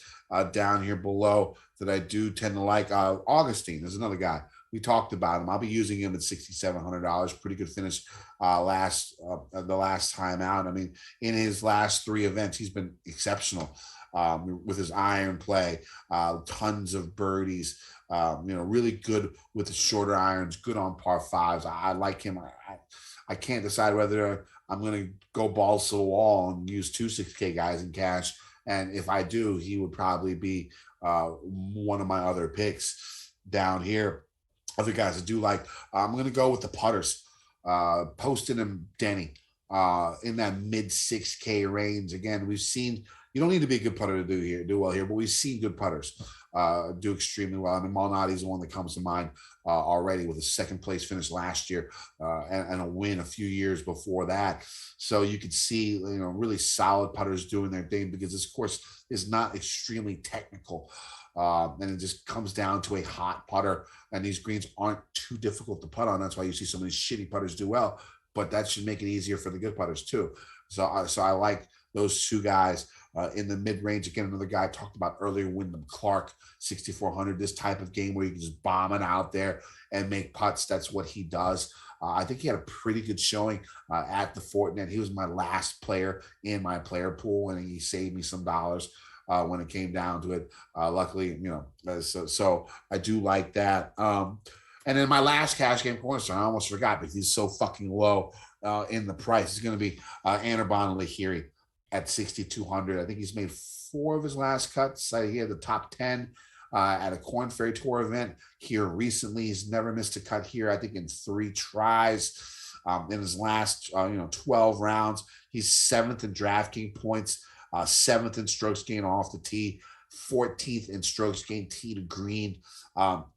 down here below that I do tend to like, Augustine. There's another guy. We talked about him. I'll be using him at $6,700. Pretty good finish the last time out. I mean, in his last 3 events, he's been exceptional with his iron play, tons of birdies, really good with the shorter irons, good on par 5s. I like him. I can't decide whether I'm going to go balls to the wall and use 2 6K guys in cash. And if I do, he would probably be one of my other picks down here. Other guys I do like, I'm going to go with the putters, Poston and Denny in that mid 6K range. Again, we've seen, you don't need to be a good putter to do well here, but we've seen good putters do extremely well. I mean, Malnati's the one that comes to mind already, with a second place finish last year and a win a few years before that. So you could see, really solid putters doing their thing, because this course is not extremely technical. And it just comes down to a hot putter, and these greens aren't too difficult to putt on. That's why you see some of these shitty putters do well, but that should make it easier for the good putters too. So I like those two guys in the mid-range. Again, another guy I talked about earlier, Wyndham Clark, 6,400. This type of game where you can just bomb it out there and make putts. That's what he does. I think he had a pretty good showing at the Fortinet. He was my last player in my player pool, and he saved me some dollars when it came down to it. Luckily, so I do like that. And then my last cash game cornerstone, I almost forgot, because he's so fucking low in the price. He's going to be Anirban Lahiri at 6,200. I think he's made 4 of his last cuts. He had the top 10 at a Corn Ferry Tour event here recently. He's never missed a cut here, I think in 3 tries in his last 12 rounds. He's 7th in DraftKings points, 7th in strokes gained off the tee, 14th in strokes gained tee to green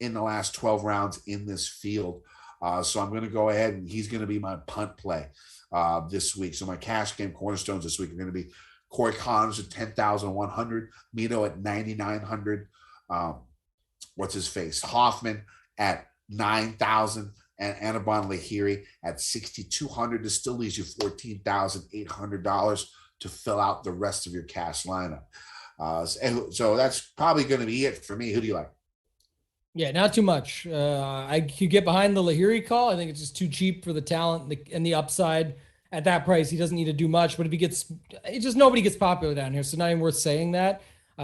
in the last 12 rounds in this field. So I'm going to go ahead, and he's going to be my punt play this week. So my cash game cornerstones this week are going to be Corey Connors at 10,100, Mito at 9,900. What's his face? Hoffman at 9,000, and Anirban Lahiri at 6,200. This still leaves you $14,800 to fill out the rest of your cash lineup. So that's probably going to be it for me. Who do you like? Yeah, not too much. I could get behind the Lahiri call. I think it's just too cheap for the talent and the upside. At that price, he doesn't need to do much. But if he gets, nobody gets popular down here, so not even worth saying that.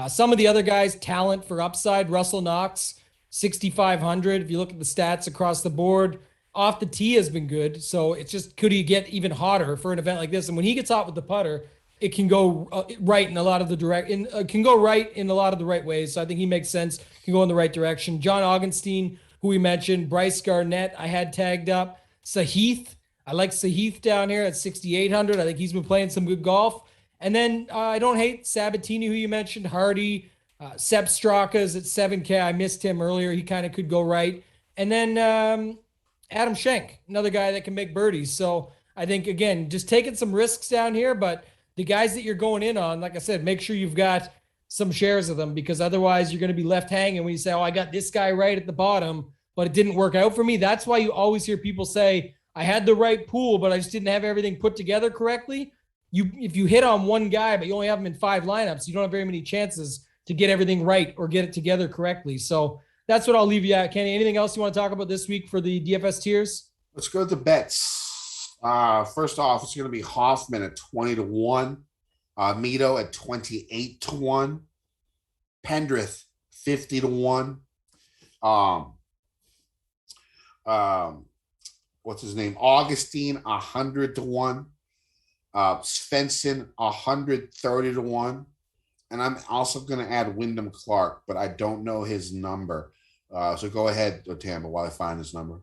Some of the other guys, talent for upside, Russell Knox, 6,500. If you look at the stats across the board, off the tee has been good. So it's just, could he get even hotter for an event like this? And when he gets hot with the putter, it can go right in a lot of the right ways. So I think he makes sense. Can go in the right direction. John Augenstein, who we mentioned, Bryce Garnett, I had tagged up. Sahith, I like Sahith down here at 6,800. I think he's been playing some good golf. And then I don't hate Sabatini, who you mentioned, Hardy, Sepp Straka's at 7K. I missed him earlier. He kind of could go right. And then Adam Schenk, another guy that can make birdies. So I think, again, just taking some risks down here, but the guys that you're going in on, like I said, make sure you've got some shares of them, because otherwise you're going to be left hanging when you say, oh, I got this guy right at the bottom, but it didn't work out for me. That's why you always hear people say, I had the right pool, but I just didn't have everything put together correctly. If you hit on one guy, but you only have him in 5 lineups, you don't have very many chances to get everything right or get it together correctly. So that's what I'll leave you at. Kenny, anything else you want to talk about this week for the DFS tiers? Let's go to the bets. First off, it's going to be Hoffman at 20-1, Mito at 28-1, Pendrith 50-1. What's his name? Augustine 100-1. Svensson 130-1. And I'm also going to add Wyndham Clark, but I don't know his number. So go ahead, Tambo, while I find his number.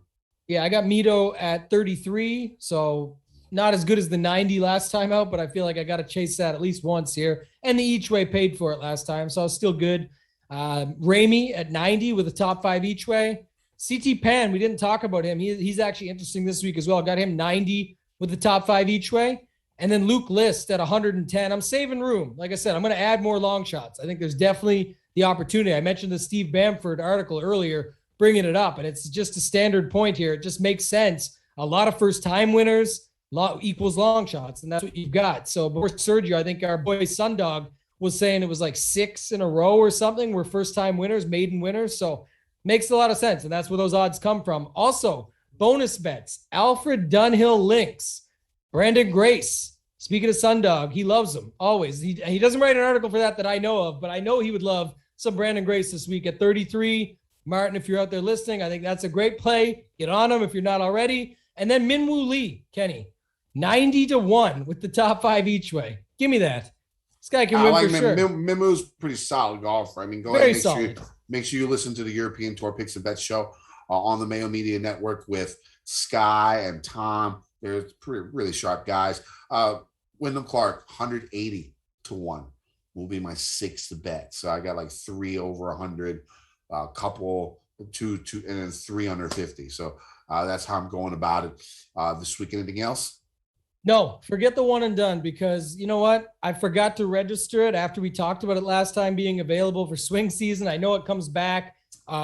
Yeah, I got Mito at 33, so not as good as the 90 last time out, but I feel like I got to chase that at least once here. And the each way paid for it last time, so it's still good. Ramey at 90 with a top 5 each way. CT Pan, we didn't talk about him. He's actually interesting this week as well. Got him 90 with the top 5 each way. And then Luke List at 110. I'm saving room. Like I said, I'm going to add more long shots. I think there's definitely the opportunity. I mentioned the Steve Bamford article earlier, bringing it up, and it's just a standard point here. It just makes sense. A lot of first-time winners, equals long shots, and that's what you've got. So before Sergio, I think our boy Sundog was saying it was like 6 in a row or something were first-time winners, maiden winners. So makes a lot of sense, and that's where those odds come from. Also, bonus bets. Alfred Dunhill links. Brandon Grace. Speaking of Sundog, he loves them always. He doesn't write an article for that I know of, but I know he would love some Brandon Grace this week at 33. Martin, if you're out there listening, I think that's a great play. Get on him if you're not already. And then Minwoo Lee, Kenny, 90-1 with the top 5 each way. Give me that. This guy can win for sure. Minwoo's pretty solid golfer. I mean, go Very ahead. solid. Make sure you listen to the European Tour Picks and Bets show on the Mayo Media Network with Sky and Tom. They're really sharp guys. Wyndham Clark, 180-1. will be my sixth bet. So I got like 3 over 100, a couple, two, and then 3 under 50. So that's how I'm going about it this week. Anything else? No, forget the one and done, because you know what? I forgot to register it after we talked about it last time being available for swing season. I know it comes back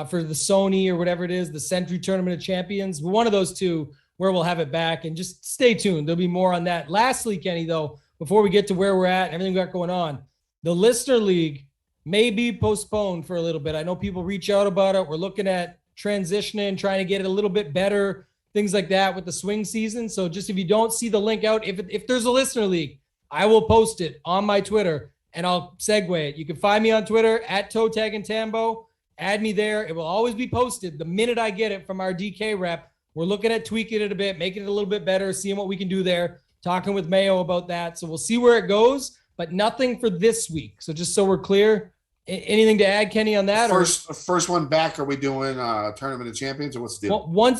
for the Sony or whatever it is, the Century Tournament of Champions, one of those two where we'll have it back, and just stay tuned. There'll be more on that. Lastly, Kenny, though, before we get to where we're at and everything we got going on, the Listener League may be postponed for a little bit. I know people reach out about it. We're looking at transitioning, trying to get it a little bit better, things like that with the swing season. So just if you don't see the link out, if there's a Listener League, I will post it on my Twitter and I'll segue it. You can find me on Twitter at @ToeTagAndTambo. Add me there. It will always be posted the minute I get it from our DK rep. We're looking at tweaking it a bit, making it a little bit better, seeing what we can do there, talking with Mayo about that. So we'll see where it goes, but nothing for this week. So just so we're clear, anything to add, Kenny, on that? First one back, are we doing Tournament of Champions, or what's the deal? Well,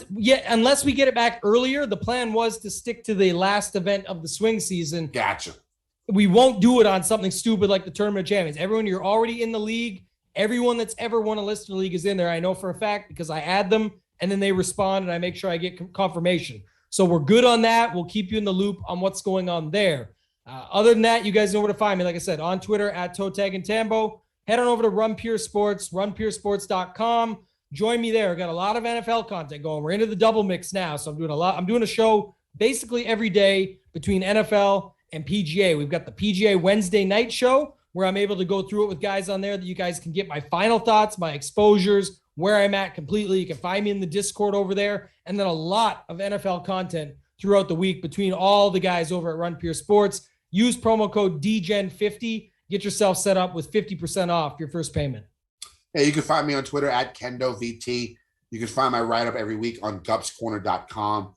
unless we get it back earlier, the plan was to stick to the last event of the swing season. Gotcha. We won't do it on something stupid like the Tournament of Champions. Everyone, you're already in the league. Everyone that's ever won a Listener League is in there. I know for a fact because I add them and then they respond and I make sure I get confirmation. So we're good on that. We'll keep you in the loop on what's going on there. Other than that, you guys know where to find me. Like I said, on Twitter at @ToeTagAndTambo. Head on over to Run Pure Sports, runpuresports.com. Join me there. I've got a lot of NFL content going. We're into the double mix now. So I'm doing a show basically every day between NFL and PGA. We've got the PGA Wednesday night show where I'm able to go through it with guys on there that you guys can get my final thoughts, my exposures, where I'm at completely. You can find me in the Discord over there. And then a lot of NFL content throughout the week between all the guys over at Run Pure Sports. Use promo code DGEN50. Get yourself set up with 50% off your first payment. Yeah, you can find me on Twitter at KendoVT. You can find my write-up every week on gupscorner.com.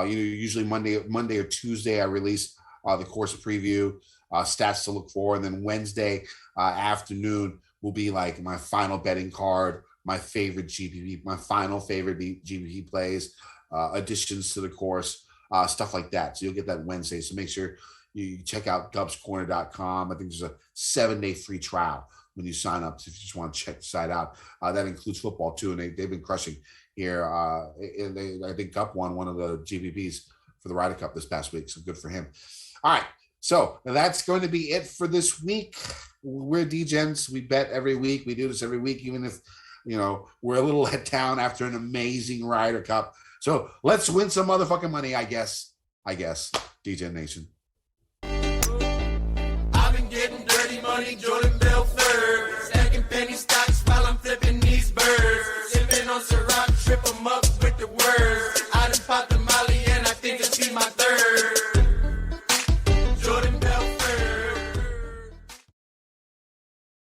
Usually Monday or Tuesday, I release the course preview, stats to look for. And then Wednesday afternoon will be like my final betting card, my favorite GPP, my final favorite GPP plays, additions to the course, stuff like that. So you'll get that Wednesday. So make sure you check out gupscorner.com. I think there's a 7-day free trial when you sign up if you just want to check the site out. That includes football too, and they've been crushing here. I think Gup won one of the GPPs for the Ryder Cup this past week, so good for him. All right, so that's going to be it for this week. We're DGens. We bet every week. We do this every week, even if we're a little let down after an amazing Ryder Cup. So let's win some motherfucking money, I guess. DGen Nation. Money, Jordan Belfort, stacking penny stocks while I'm flipping these birds, sipping on Ciroc, trip 'em up.